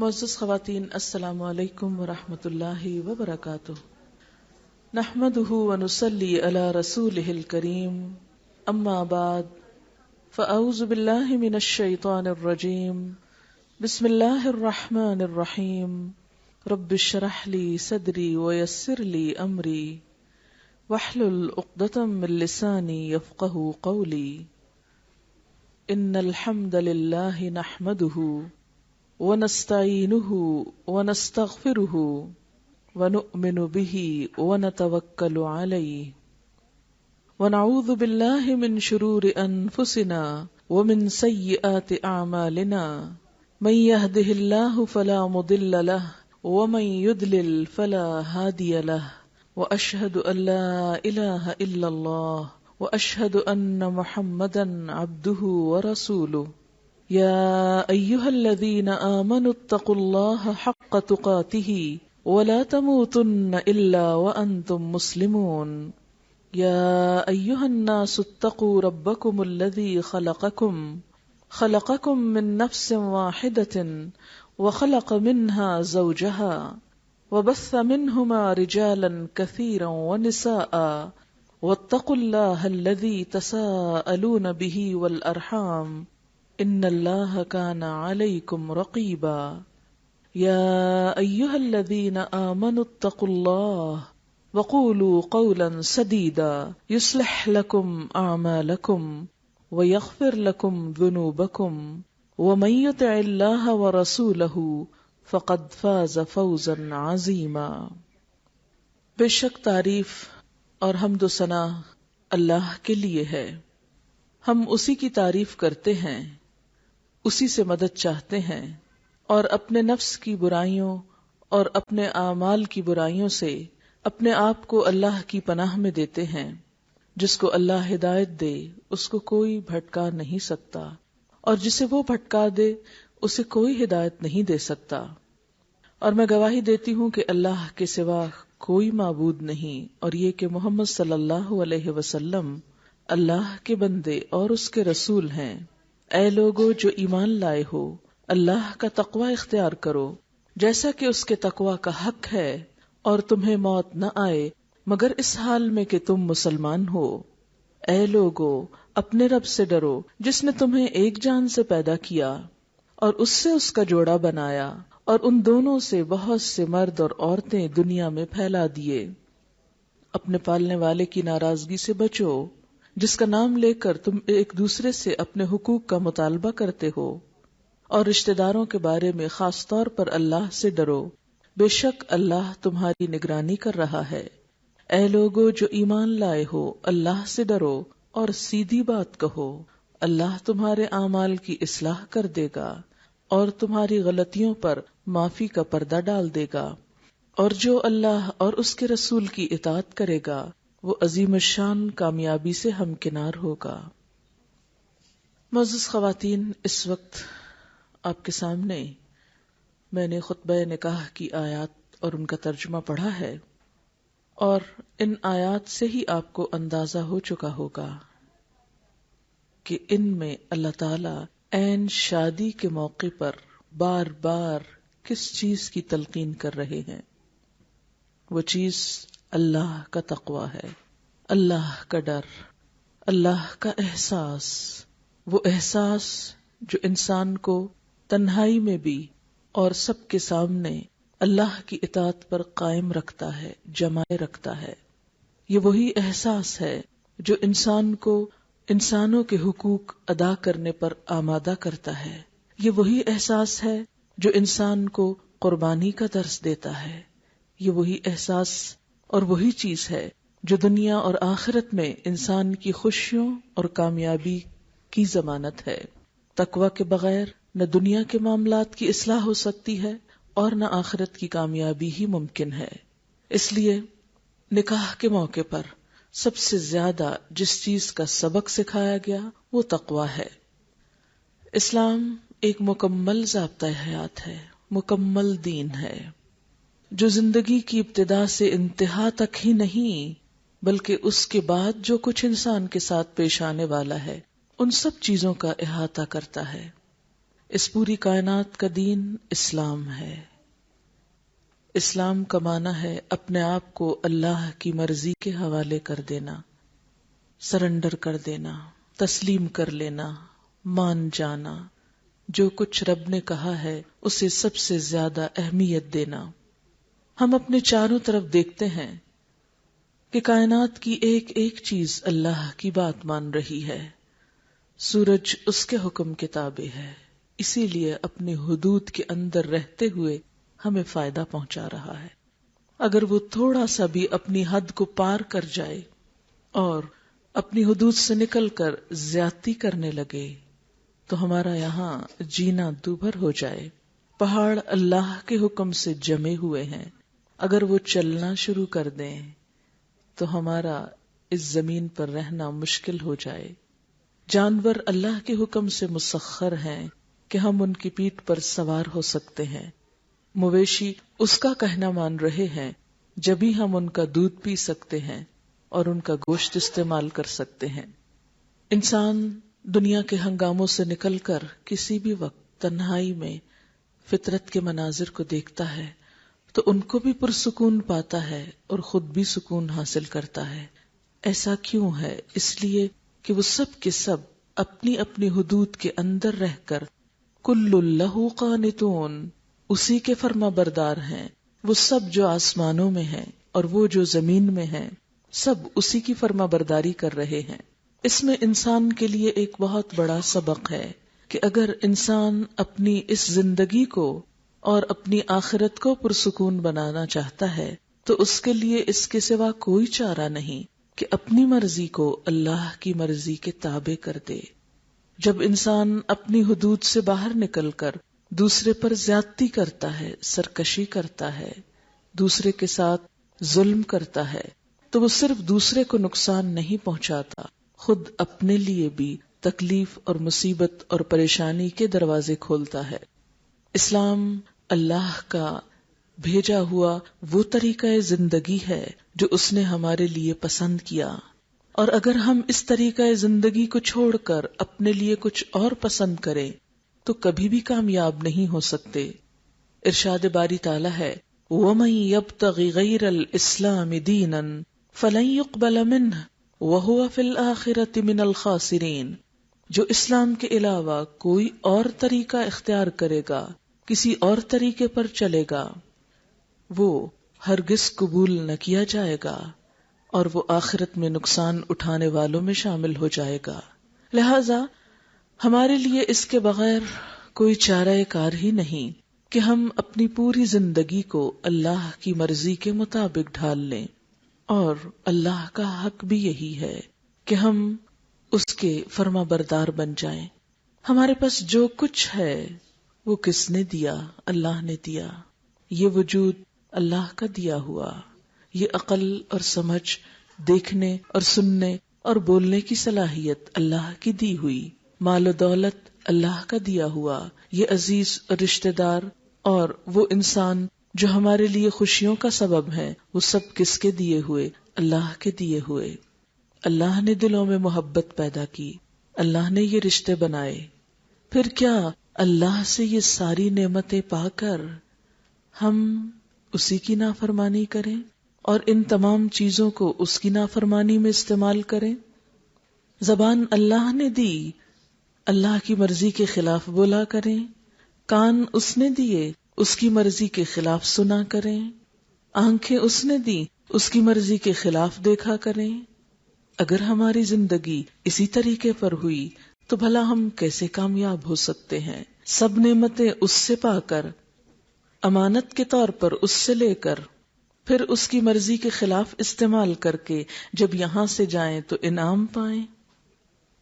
معزز خواتین، السلام علیکم ورحمۃ اللہ وبرکاتہ۔ نحمده ونصلی علی رسولہ الکریم، اما بعد فاعوذ باللہ من الشیطان الرجیم، بسم اللہ الرحمن الرحیم۔ رب اشرح لی صدری ویسر لی امری واحلل عقدۃ من لسانی یفقہوا قولی۔ ان الحمد للہ نحمده ونستعینہ ونستغفرہ ونؤمن بہ ونتوکل علیہ ونعوذ باللہ من شرور انفسنا ومن سیئات اعمالنا من یہدہ اللہ فلا مضل لہ ومن یضلل فلا ہادی لہ واشہد ان لا الہ الا اللہ واشہد ان محمدا عبدہ ورسولہ۔ یا ایہا الذین آمنوا اتقوا اللہ حق تقاتہ ولا تموتن الا وانتم مسلمون۔ یا ایہا الناس اتقوا ربکم الذی خلقکم من نفس واحدۃ وخلق منها زوجہا وبث منہما رجالا کثیرا ونساء واتقوا اللہ الذی تساءلون بہ والارحام ان اللہ کان علیکم رقیبا۔ یا ایہا الذین آمنوا اتقوا اللہ وقولوا قولا سدیدا یصلح لکم اعمالکم ویغفر لکم ذنوبکم ومن یطع اللہ ورسولہ فقد فاز فوزا عظیما۔ بے شک تعریف اور حمد و ثنا اللہ کے لیے ہے، ہم اسی کی تعریف کرتے ہیں، اسی سے مدد چاہتے ہیں اور اپنے نفس کی برائیوں اور اپنے اعمال کی برائیوں سے اپنے آپ کو اللہ کی پناہ میں دیتے ہیں۔ جس کو اللہ ہدایت دے اس کو کوئی بھٹکا نہیں سکتا، اور جسے وہ بھٹکا دے اسے کوئی ہدایت نہیں دے سکتا۔ اور میں گواہی دیتی ہوں کہ اللہ کے سوا کوئی معبود نہیں، اور یہ کہ محمد صلی اللہ علیہ وسلم اللہ کے بندے اور اس کے رسول ہیں۔ اے لوگو جو ایمان لائے ہو، اللہ کا تقوی اختیار کرو جیسا کہ اس کے تقوی کا حق ہے، اور تمہیں موت نہ آئے مگر اس حال میں کہ تم مسلمان ہو۔ اے لوگو اپنے رب سے ڈرو جس نے تمہیں ایک جان سے پیدا کیا اور اس سے اس کا جوڑا بنایا، اور ان دونوں سے بہت سے مرد اور عورتیں دنیا میں پھیلا دیے۔ اپنے پالنے والے کی ناراضگی سے بچو جس کا نام لے کر تم ایک دوسرے سے اپنے حقوق کا مطالبہ کرتے ہو، اور رشتہ داروں کے بارے میں خاص طور پر اللہ سے ڈرو، بے شک اللہ تمہاری نگرانی کر رہا ہے۔ اے لوگو جو ایمان لائے ہو، اللہ سے ڈرو اور سیدھی بات کہو، اللہ تمہارے اعمال کی اصلاح کر دے گا اور تمہاری غلطیوں پر معافی کا پردہ ڈال دے گا، اور جو اللہ اور اس کے رسول کی اطاعت کرے گا وہ عظیم الشان کامیابی سے ہمکنار ہوگا۔ معزز خواتین، اس وقت آپ کے سامنے میں نے خطبہ نکاح کی آیات اور ان کا ترجمہ پڑھا ہے، اور ان آیات سے ہی آپ کو اندازہ ہو چکا ہوگا کہ ان میں اللہ تعالی عین شادی کے موقع پر بار بار کس چیز کی تلقین کر رہے ہیں۔ وہ چیز اللہ کا تقوی ہے، اللہ کا ڈر، اللہ کا احساس، وہ احساس جو انسان کو تنہائی میں بھی اور سب کے سامنے اللہ کی اطاعت پر قائم رکھتا ہے، جمائے رکھتا ہے۔ یہ وہی احساس ہے جو انسان کو انسانوں کے حقوق ادا کرنے پر آمادہ کرتا ہے۔ یہ وہی احساس ہے جو انسان کو قربانی کا درس دیتا ہے۔ یہ وہی احساس اور وہی چیز ہے جو دنیا اور آخرت میں انسان کی خوشیوں اور کامیابی کی ضمانت ہے۔ تقوی کے بغیر نہ دنیا کے معاملات کی اصلاح ہو سکتی ہے اور نہ آخرت کی کامیابی ہی ممکن ہے۔ اس لیے نکاح کے موقع پر سب سے زیادہ جس چیز کا سبق سکھایا گیا وہ تقوی ہے۔ اسلام ایک مکمل ضابطہ حیات ہے، مکمل دین ہے، جو زندگی کی ابتدا سے انتہا تک ہی نہیں بلکہ اس کے بعد جو کچھ انسان کے ساتھ پیش آنے والا ہے ان سب چیزوں کا احاطہ کرتا ہے۔ اس پوری کائنات کا دین اسلام ہے۔ اسلام کا معنی ہے اپنے آپ کو اللہ کی مرضی کے حوالے کر دینا، سرنڈر کر دینا، تسلیم کر لینا، مان جانا، جو کچھ رب نے کہا ہے اسے سب سے زیادہ اہمیت دینا۔ ہم اپنے چاروں طرف دیکھتے ہیں کہ کائنات کی ایک ایک چیز اللہ کی بات مان رہی ہے، سورج اس کے حکم کے تابع ہے، اسی لیے اپنی حدود کے اندر رہتے ہوئے ہمیں فائدہ پہنچا رہا ہے۔ اگر وہ تھوڑا سا بھی اپنی حد کو پار کر جائے اور اپنی حدود سے نکل کر زیادتی کرنے لگے تو ہمارا یہاں جینا دوبھر ہو جائے۔ پہاڑ اللہ کے حکم سے جمے ہوئے ہیں، اگر وہ چلنا شروع کر دیں تو ہمارا اس زمین پر رہنا مشکل ہو جائے۔ جانور اللہ کے حکم سے مسخر ہیں کہ ہم ان کی پیٹھ پر سوار ہو سکتے ہیں۔ مویشی اس کا کہنا مان رہے ہیں جبھی ہم ان کا دودھ پی سکتے ہیں اور ان کا گوشت استعمال کر سکتے ہیں۔ انسان دنیا کے ہنگاموں سے نکل کر کسی بھی وقت تنہائی میں فطرت کے مناظر کو دیکھتا ہے تو ان کو بھی پرسکون پاتا ہے اور خود بھی سکون حاصل کرتا ہے۔ ایسا کیوں ہے؟ اس لیے کہ وہ سب کے سب اپنی اپنی حدود کے اندر رہ کر کل لہ قانتون، اسی کے فرما بردار ہیں۔ وہ سب جو آسمانوں میں ہیں اور وہ جو زمین میں ہیں، سب اسی کی فرما برداری کر رہے ہیں۔ اس میں انسان کے لیے ایک بہت بڑا سبق ہے کہ اگر انسان اپنی اس زندگی کو اور اپنی آخرت کو پرسکون بنانا چاہتا ہے تو اس کے لیے اس کے سوا کوئی چارہ نہیں کہ اپنی مرضی کو اللہ کی مرضی کے تابع کر دے۔ جب انسان اپنی حدود سے باہر نکل کر دوسرے پر زیادتی کرتا ہے، سرکشی کرتا ہے، دوسرے کے ساتھ ظلم کرتا ہے، تو وہ صرف دوسرے کو نقصان نہیں پہنچاتا، خود اپنے لیے بھی تکلیف اور مصیبت اور پریشانی کے دروازے کھولتا ہے۔ اسلام اللہ کا بھیجا ہوا وہ طریقہ زندگی ہے جو اس نے ہمارے لیے پسند کیا، اور اگر ہم اس طریقہ زندگی کو چھوڑ کر اپنے لیے کچھ اور پسند کریں تو کبھی بھی کامیاب نہیں ہو سکتے۔ ارشاد باری تعالی ہے وَمَن يَبْتَغِ غَيْرَ الْإِسْلَامِ دِينًا فَلَن يُقْبَلَ مِنْهُ وَهُوَ فِي الْآخِرَةِ مِنَ الْخَاسِرِينَ، جو اسلام کے علاوہ کوئی اور طریقہ اختیار کرے گا، کسی اور طریقے پر چلے گا، وہ ہرگز قبول نہ کیا جائے گا اور وہ آخرت میں نقصان اٹھانے والوں میں شامل ہو جائے گا۔ لہذا ہمارے لیے اس کے بغیر کوئی چارہ کار ہی نہیں کہ ہم اپنی پوری زندگی کو اللہ کی مرضی کے مطابق ڈھال لیں، اور اللہ کا حق بھی یہی ہے کہ ہم اس کے فرما بردار بن جائیں۔ ہمارے پاس جو کچھ ہے وہ کس نے دیا؟ اللہ نے دیا۔ یہ وجود اللہ کا دیا ہوا، یہ عقل اور سمجھ، دیکھنے اور سننے اور بولنے کی صلاحیت اللہ کی دی ہوئی، مال و دولت اللہ کا دیا ہوا، یہ عزیز اور رشتہ دار اور وہ انسان جو ہمارے لیے خوشیوں کا سبب ہے، وہ سب کس کے دیے ہوئے؟ اللہ کے دیے ہوئے۔ اللہ نے دلوں میں محبت پیدا کی، اللہ نے یہ رشتے بنائے، پھر کیا اللہ سے یہ ساری نعمتیں پا کر ہم اسی کی نافرمانی کریں اور ان تمام چیزوں کو اس کی نافرمانی میں استعمال کریں؟ زبان اللہ نے دی، اللہ کی مرضی کے خلاف بولا کریں، کان اس نے دیے، اس کی مرضی کے خلاف سنا کریں، آنکھیں اس نے دی، اس کی مرضی کے خلاف دیکھا کریں۔ اگر ہماری زندگی اسی طریقے پر ہوئی تو بھلا ہم کیسے کامیاب ہو سکتے ہیں؟ سب نعمتیں اس سے پا کر، امانت کے طور پر اس سے لے کر، پھر اس کی مرضی کے خلاف استعمال کر کے جب یہاں سے جائیں تو انعام پائیں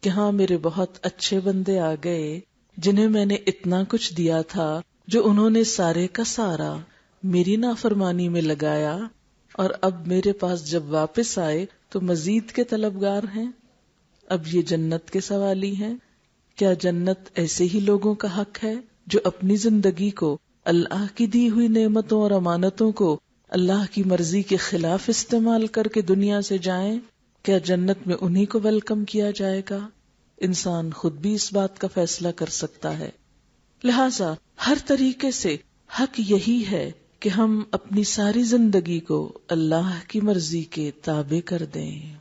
کہ ہاں میرے بہت اچھے بندے آ گئے جنہیں میں نے اتنا کچھ دیا تھا، جو انہوں نے سارے کا سارا میری نافرمانی میں لگایا، اور اب میرے پاس جب واپس آئے تو مزید کے طلبگار ہیں، اب یہ جنت کے سوالی ہیں۔ کیا جنت ایسے ہی لوگوں کا حق ہے جو اپنی زندگی کو، اللہ کی دی ہوئی نعمتوں اور امانتوں کو اللہ کی مرضی کے خلاف استعمال کر کے دنیا سے جائیں؟ کیا جنت میں انہی کو ویلکم کیا جائے گا؟ انسان خود بھی اس بات کا فیصلہ کر سکتا ہے۔ لہذا ہر طریقے سے حق یہی ہے کہ ہم اپنی ساری زندگی کو اللہ کی مرضی کے تابع کر دیں،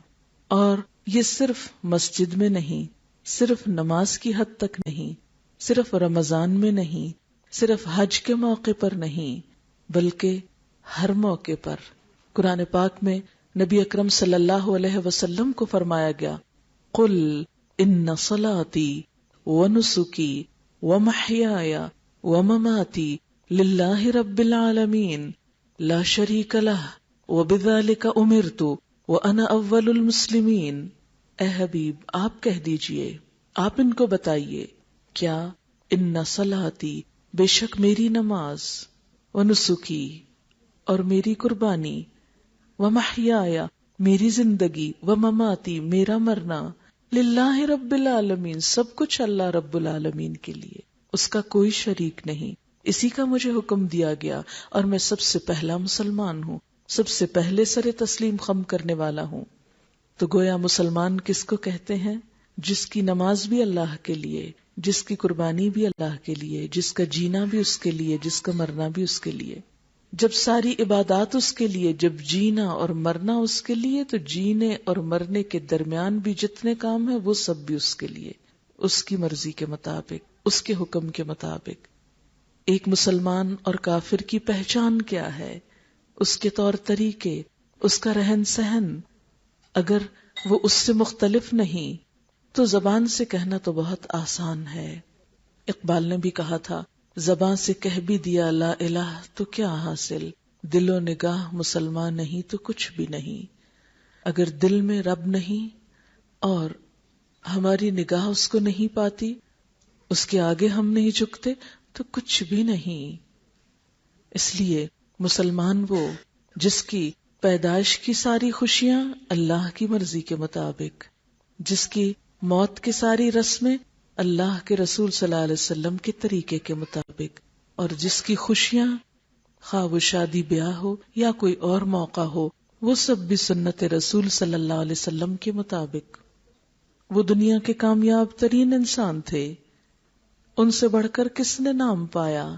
اور یہ صرف مسجد میں نہیں، صرف نماز کی حد تک نہیں، صرف رمضان میں نہیں، صرف حج کے موقع پر نہیں، بلکہ ہر موقع پر۔ قرآن پاک میں نبی اکرم صلی اللہ علیہ وسلم کو فرمایا گیا، قل ان صلاتی ونسکی ومحیای ومماتی للہ رب العالمین لا شریک لہ وبذلک امرت وانا اول المسلمین۔ اے حبیب آپ کہہ دیجئے، آپ ان کو بتائیے، کیا ان صلاتی بے شک میری نماز، ونسکی اور میری قربانی، ومحیای میری زندگی، ومماتی میرا مرنا، للہ رب العالمین سب کچھ اللہ رب العالمین کے لیے، اس کا کوئی شریک نہیں، اسی کا مجھے حکم دیا گیا، اور میں سب سے پہلا مسلمان ہوں، سب سے پہلے سر تسلیم خم کرنے والا ہوں۔ تو گویا مسلمان کس کو کہتے ہیں؟ جس کی نماز بھی اللہ کے لیے، جس کی قربانی بھی اللہ کے لیے، جس کا جینا بھی اس کے لیے، جس کا مرنا بھی اس کے لیے۔ جب ساری عبادات اس کے لیے، جب جینا اور مرنا اس کے لیے، تو جینے اور مرنے کے درمیان بھی جتنے کام ہیں وہ سب بھی اس کے لیے، اس کی مرضی کے مطابق، اس کے حکم کے مطابق۔ ایک مسلمان اور کافر کی پہچان کیا ہے؟ اس کے طور طریقے، اس کا رہن سہن۔ اگر وہ اس سے مختلف نہیں تو زبان سے کہنا تو بہت آسان ہے۔ اقبال نے بھی کہا تھا، زبان سے کہہ بھی دیا لا الہ تو کیا حاصل، دل و نگاہ مسلمان نہیں تو کچھ بھی نہیں۔ اگر دل میں رب نہیں اور ہماری نگاہ اس کو نہیں پاتی، اس کے آگے ہم نہیں جھکتے تو کچھ بھی نہیں۔ اس لیے مسلمان وہ جس کی پیدائش کی ساری خوشیاں اللہ کی مرضی کے مطابق، جس کی موت کی ساری رسمیں اللہ کے رسول صلی اللہ علیہ وسلم کے طریقے کے مطابق، اور جس کی خوشیاں خواہ وہ شادی بیاہ ہو یا کوئی اور موقع ہو، وہ سب بھی سنت رسول صلی اللہ علیہ وسلم کے مطابق۔ وہ دنیا کے کامیاب ترین انسان تھے، ان سے بڑھ کر کس نے نام پایا،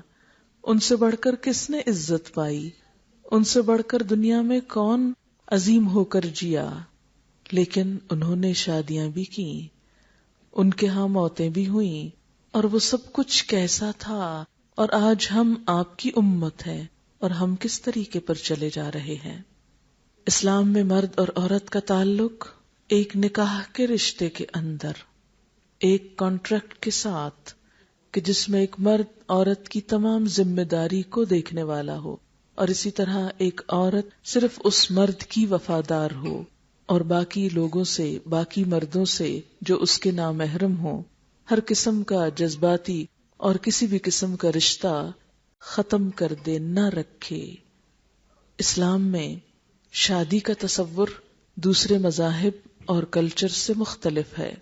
ان سے بڑھ کر کس نے عزت پائی، ان سے بڑھ کر دنیا میں کون عظیم ہو کر جیا، لیکن انہوں نے شادیاں بھی کی، ان کے ہاں موتیں بھی ہوئیں، اور وہ سب کچھ کیسا تھا، اور آج ہم آپ کی امت ہیں اور ہم کس طریقے پر چلے جا رہے ہیں۔ اسلام میں مرد اور عورت کا تعلق ایک نکاح کے رشتے کے اندر، ایک کانٹریکٹ کے ساتھ، کہ جس میں ایک مرد عورت کی تمام ذمہ داری کو دیکھنے والا ہو، اور اسی طرح ایک عورت صرف اس مرد کی وفادار ہو، اور باقی لوگوں سے، باقی مردوں سے جو اس کے نامحرم ہوں، ہر قسم کا جذباتی اور کسی بھی قسم کا رشتہ ختم کر دے، نہ رکھے۔ اسلام میں شادی کا تصور دوسرے مذاہب اور کلچر سے مختلف ہے۔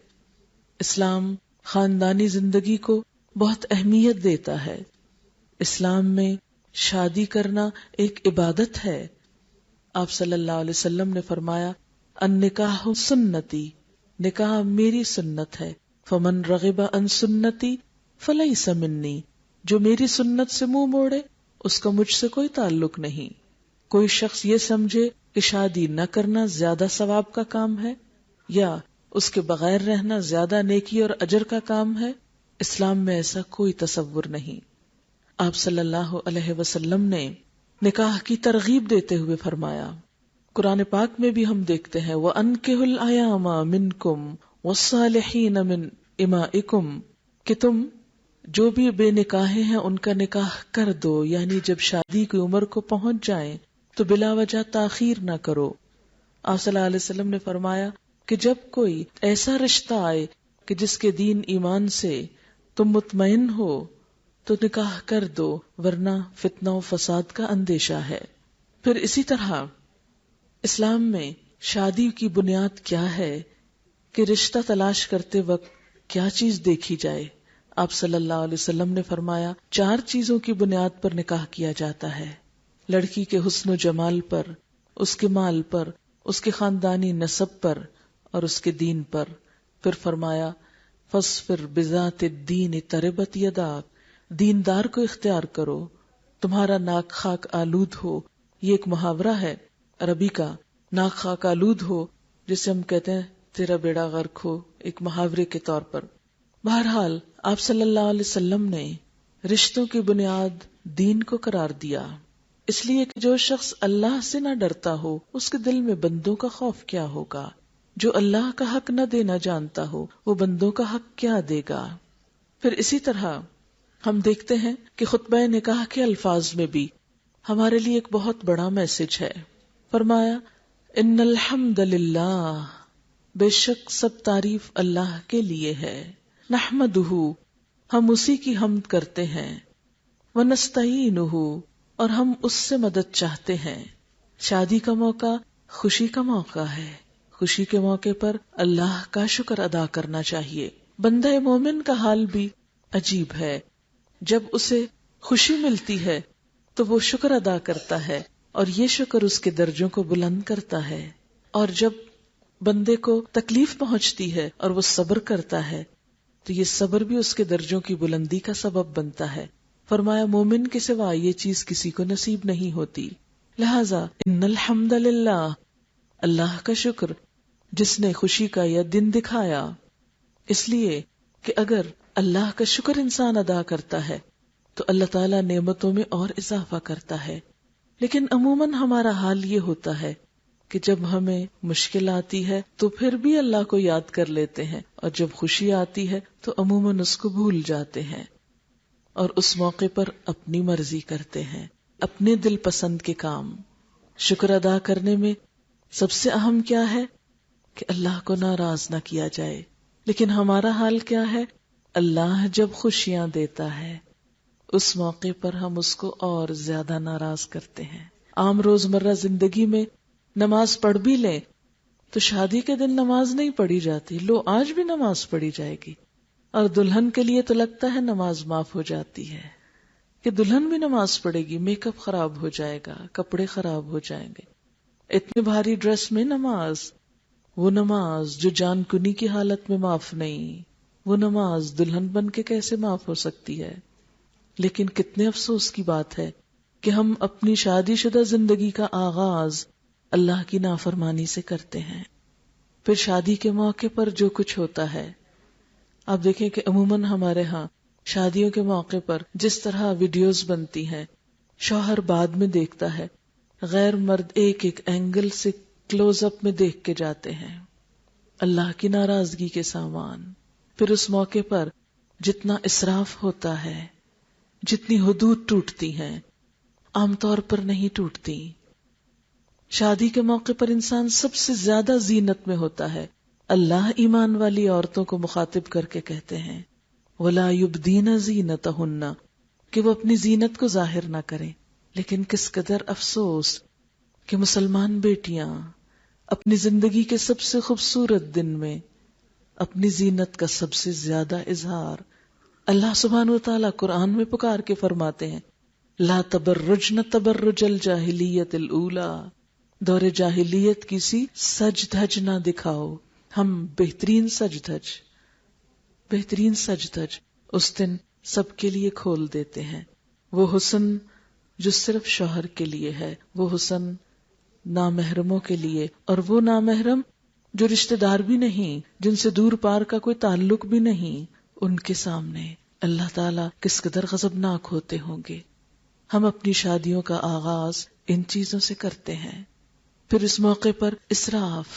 اسلام خاندانی زندگی کو بہت اہمیت دیتا ہے۔ اسلام میں شادی کرنا ایک عبادت ہے۔ آپ صلی اللہ علیہ وسلم نے فرمایا، النکاح سنتی، نکاح میری سنت ہے، فمن رغب عن سنتی فلیس منی، جو میری سنت سے منہ موڑے اس کا مجھ سے کوئی تعلق نہیں۔ کوئی شخص یہ سمجھے کہ شادی نہ کرنا زیادہ ثواب کا کام ہے یا اس کے بغیر رہنا زیادہ نیکی اور اجر کا کام ہے، اسلام میں ایسا کوئی تصور نہیں۔ آپ صلی اللہ علیہ وسلم نے نکاح کی ترغیب دیتے ہوئے فرمایا، قرآن پاک میں بھی ہم دیکھتے ہیں، وَأَنكِحُوا الْأَيَامَ مِنْكُمْ وَالصَّالِحِينَ مِنْ إِمَائِكُمْ، کہ تم جو بھی بے نکاحیں ہیں ان کا نکاح کر دو، یعنی جب شادی کی عمر کو پہنچ جائیں تو بلا وجہ تاخیر نہ کرو۔ آپ صلی اللہ علیہ وسلم نے فرمایا کہ جب کوئی ایسا رشتہ آئے کہ جس کے دین ایمان سے تم مطمئن ہو تو نکاح کر دو، ورنہ فتنہ و فساد کا اندیشہ ہے۔ پھر اسی طرح اسلام میں شادی کی بنیاد کیا ہے کہ رشتہ تلاش کرتے وقت کیا چیز دیکھی جائے؟ آپ صلی اللہ علیہ وسلم نے فرمایا 4 چیزوں کی بنیاد پر نکاح کیا جاتا ہے، لڑکی کے حسن و جمال پر، اس کے مال پر، اس کے خاندانی نسب پر اور اس کے دین پر۔ پھر فرمایا فاصفر بذات الدین تربت یداک، دیندار کو اختیار کرو، تمہارا ناک خاک آلود ہو. یہ ایک محاورہ ہے عربی کا، ناک خاک آلود ہو جسے ہم کہتے ہیں تیرا بیڑا غرق ہو، ایک محاورے کے طور پر. بہرحال آپ صلی اللہ علیہ وسلم نے رشتوں کی بنیاد دین کو قرار دیا، اس لیے کہ جو شخص اللہ سے نہ ڈرتا ہو اس کے دل میں بندوں کا خوف کیا ہوگا. جو اللہ کا حق نہ دینا جانتا ہو وہ بندوں کا حق کیا دے گا. پھر اسی طرح ہم دیکھتے ہیں کہ خطبہ نکاح کے الفاظ میں بھی ہمارے لیے ایک بہت بڑا میسج ہے. فرمایا ان الحمد للہ، بے شک سب تعریف اللہ کے لیے ہے. نحمدہ، ہم اسی کی حمد کرتے ہیں. ونستعینہ، اور ہم اس سے مدد چاہتے ہیں. شادی کا موقع خوشی کا موقع ہے، خوشی کے موقع پر اللہ کا شکر ادا کرنا چاہیے. بندہ مومن کا حال بھی عجیب ہے، جب اسے خوشی ملتی ہے تو وہ شکر ادا کرتا ہے اور یہ شکر اس کے درجوں کو بلند کرتا ہے، اور جب بندے کو تکلیف پہنچتی ہے اور وہ صبر کرتا ہے تو یہ صبر بھی اس کے درجوں کی بلندی کا سبب بنتا ہے. فرمایا مومن کے سوا یہ چیز کسی کو نصیب نہیں ہوتی. لہذا ان الحمد للہ، اللہ کا شکر جس نے خوشی کا یہ دن دکھایا، اس لیے کہ اگر اللہ کا شکر انسان ادا کرتا ہے تو اللہ تعالیٰ نعمتوں میں اور اضافہ کرتا ہے. لیکن عموماً ہمارا حال یہ ہوتا ہے کہ جب ہمیں مشکل آتی ہے تو پھر بھی اللہ کو یاد کر لیتے ہیں، اور جب خوشی آتی ہے تو عموماً اس کو بھول جاتے ہیں اور اس موقع پر اپنی مرضی کرتے ہیں، اپنے دل پسند کے کام. شکر ادا کرنے میں سب سے اہم کیا ہے کہ اللہ کو ناراض نہ کیا جائے. لیکن ہمارا حال کیا ہے؟ اللہ جب خوشیاں دیتا ہے اس موقع پر ہم اس کو اور زیادہ ناراض کرتے ہیں. عام روزمرہ زندگی میں نماز پڑھ بھی لیں تو شادی کے دن نماز نہیں پڑھی جاتی. لو آج بھی نماز پڑھی جائے گی، اور دلہن کے لیے تو لگتا ہے نماز معاف ہو جاتی ہے کہ دلہن بھی نماز پڑھے گی، میک اپ خراب ہو جائے گا، کپڑے خراب ہو جائیں گے، اتنی بھاری ڈریس میں نماز. وہ نماز جو جان کنی کی حالت میں معاف نہیں، وہ نماز دلہن بن کے کیسے معاف ہو سکتی ہے؟ لیکن کتنے افسوس کی بات ہے کہ ہم اپنی شادی شدہ زندگی کا آغاز اللہ کی نافرمانی سے کرتے ہیں. پھر شادی کے موقع پر جو کچھ ہوتا ہے، آپ دیکھیں کہ عموماً ہمارے ہاں شادیوں کے موقع پر جس طرح ویڈیوز بنتی ہیں، شوہر بعد میں دیکھتا ہے، غیر مرد ایک ایک اینگل سے کلوز اپ میں دیکھ کے جاتے ہیں، اللہ کی ناراضگی کے سامان. پھر اس موقع پر جتنا اسراف ہوتا ہے، جتنی حدود ٹوٹتی ہیں، عام طور پر نہیں ٹوٹتی. شادی کے موقع پر انسان سب سے زیادہ زینت میں ہوتا ہے. اللہ ایمان والی عورتوں کو مخاطب کر کے کہتے ہیں وَلَا يُبْدِينَ زِينَتَهُنَّ، کہ وہ اپنی زینت کو ظاہر نہ کریں. لیکن کس قدر افسوس کہ مسلمان بیٹیاں اپنی زندگی کے سب سے خوبصورت دن میں اپنی زینت کا سب سے زیادہ اظہار اللہ سبحانہ وتعالیٰ قرآن میں پکار کے فرماتے ہیں لا تبرجن تبرج الجاہلیت الاولی، دور جاہلیت کی سی سج دھج نہ دکھاؤ. ہم بہترین سج دھج اس دن سب کے لیے کھول دیتے ہیں. وہ حسن جو صرف شوہر کے لیے ہے، وہ حسن نامحرموں کے لیے، اور وہ نامحرم جو رشتہ دار بھی نہیں، جن سے دور پار کا کوئی تعلق بھی نہیں، ان کے سامنے اللہ تعالیٰ کس قدر غضبناک ہوتے ہوں گے. ہم اپنی شادیوں کا آغاز ان چیزوں سے کرتے ہیں. پھر اس موقع پر اسراف،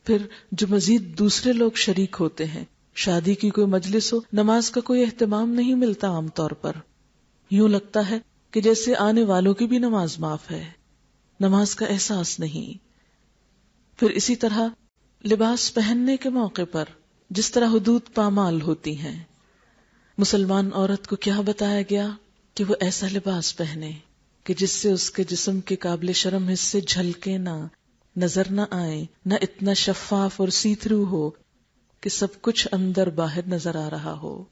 پھر جو مزید دوسرے لوگ شریک ہوتے ہیں. شادی کی کوئی مجلس ہو، نماز کا کوئی اہتمام نہیں ملتا. عام طور پر یوں لگتا ہے کہ جیسے آنے والوں کی بھی نماز معاف ہے، نماز کا احساس نہیں. پھر اسی طرح لباس پہننے کے موقع پر جس طرح حدود پامال ہوتی ہیں، مسلمان عورت کو کیا بتایا گیا کہ وہ ایسا لباس پہنے کہ جس سے اس کے جسم کے قابل شرم حصے جھلکے نہ، نظر نہ آئیں، نہ اتنا شفاف اور سی تھرو ہو کہ سب کچھ اندر باہر نظر آ رہا ہو،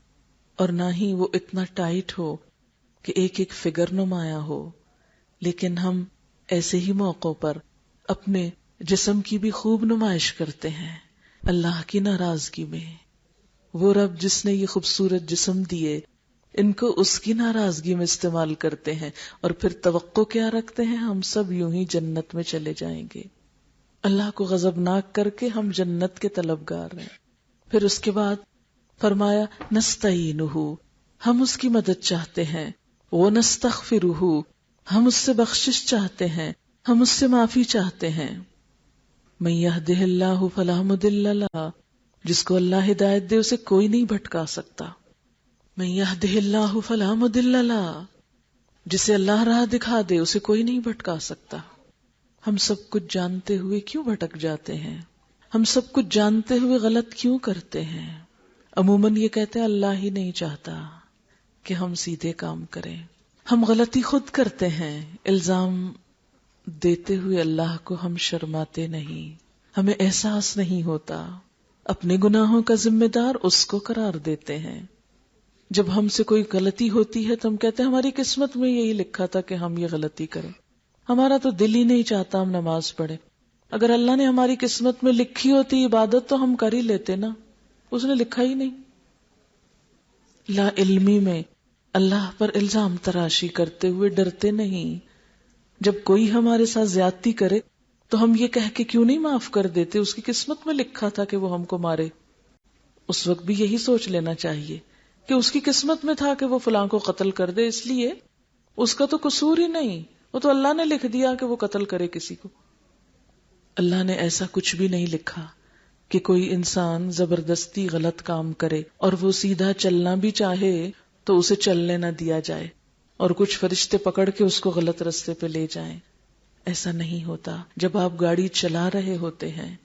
اور نہ ہی وہ اتنا ٹائٹ ہو کہ ایک ایک فگر نمایاں ہو. لیکن ہم ایسے ہی موقعوں پر اپنے جسم کی بھی خوب نمائش کرتے ہیں اللہ کی ناراضگی میں. وہ رب جس نے یہ خوبصورت جسم دیے ان کو اس کی ناراضگی میں استعمال کرتے ہیں اور پھر توقع کیا رکھتے ہیں؟ ہم سب یوں ہی جنت میں چلے جائیں گے. اللہ کو غضبناک کر کے ہم جنت کے طلبگار ہیں. پھر اس کے بعد فرمایا نستعینہ، ہم اس کی مدد چاہتے ہیں، ونستغفرہ، ہم اس سے بخشش چاہتے ہیں، ہم اس سے معافی چاہتے ہیں. من یہدہ اللہ فلا مضل لہ، جس کو اللہ ہدایت دے اسے کوئی نہیں بھٹکا سکتا. من یہدہ اللہ فلا مضل لہ، جسے اللہ راہ دکھا دے اسے کوئی نہیں بھٹکا سکتا. ہم سب کچھ جانتے ہوئے کیوں بھٹک جاتے ہیں؟ ہم سب کچھ جانتے ہوئے غلط کیوں کرتے ہیں؟ عموماً یہ کہتے ہیں اللہ ہی نہیں چاہتا کہ ہم سیدھے کام کریں. ہم غلطی خود کرتے ہیں. الزام دیتے ہوئے اللہ کو ہم شرماتے نہیں، ہمیں احساس نہیں ہوتا. اپنے گناہوں کا ذمہ دار اس کو قرار دیتے ہیں. جب ہم سے کوئی غلطی ہوتی ہے تو ہم کہتے ہیں ہماری قسمت میں یہی لکھا تھا کہ ہم یہ غلطی کریں، ہمارا تو دل ہی نہیں چاہتا ہم نماز پڑھیں. اگر اللہ نے ہماری قسمت میں لکھی ہوتی عبادت تو ہم کر ہی لیتے نا، اس نے لکھا ہی نہیں. لا علمی میں اللہ پر الزام تراشی کرتے ہوئے ڈرتے نہیں. جب کوئی ہمارے ساتھ زیادتی کرے تو ہم یہ کہہ کے کیوں نہیں معاف کر دیتے؟ اس کی قسمت میں لکھا تھا کہ وہ ہم کو مارے. اس وقت بھی یہی سوچ لینا چاہیے کہ اس کی قسمت میں تھا کہ وہ فلاں کو قتل کر دے، اس لیے اس کا تو قصور ہی نہیں، وہ تو اللہ نے لکھ دیا کہ وہ قتل کرے کسی کو. اللہ نے ایسا کچھ بھی نہیں لکھا کہ کوئی انسان زبردستی غلط کام کرے اور وہ سیدھا چلنا بھی چاہے تو اسے چلنے نہ دیا جائے اور کچھ فرشتے پکڑ کے اس کو غلط رستے پہ لے جائیں. ایسا نہیں ہوتا. جب آپ گاڑی چلا رہے ہوتے ہیں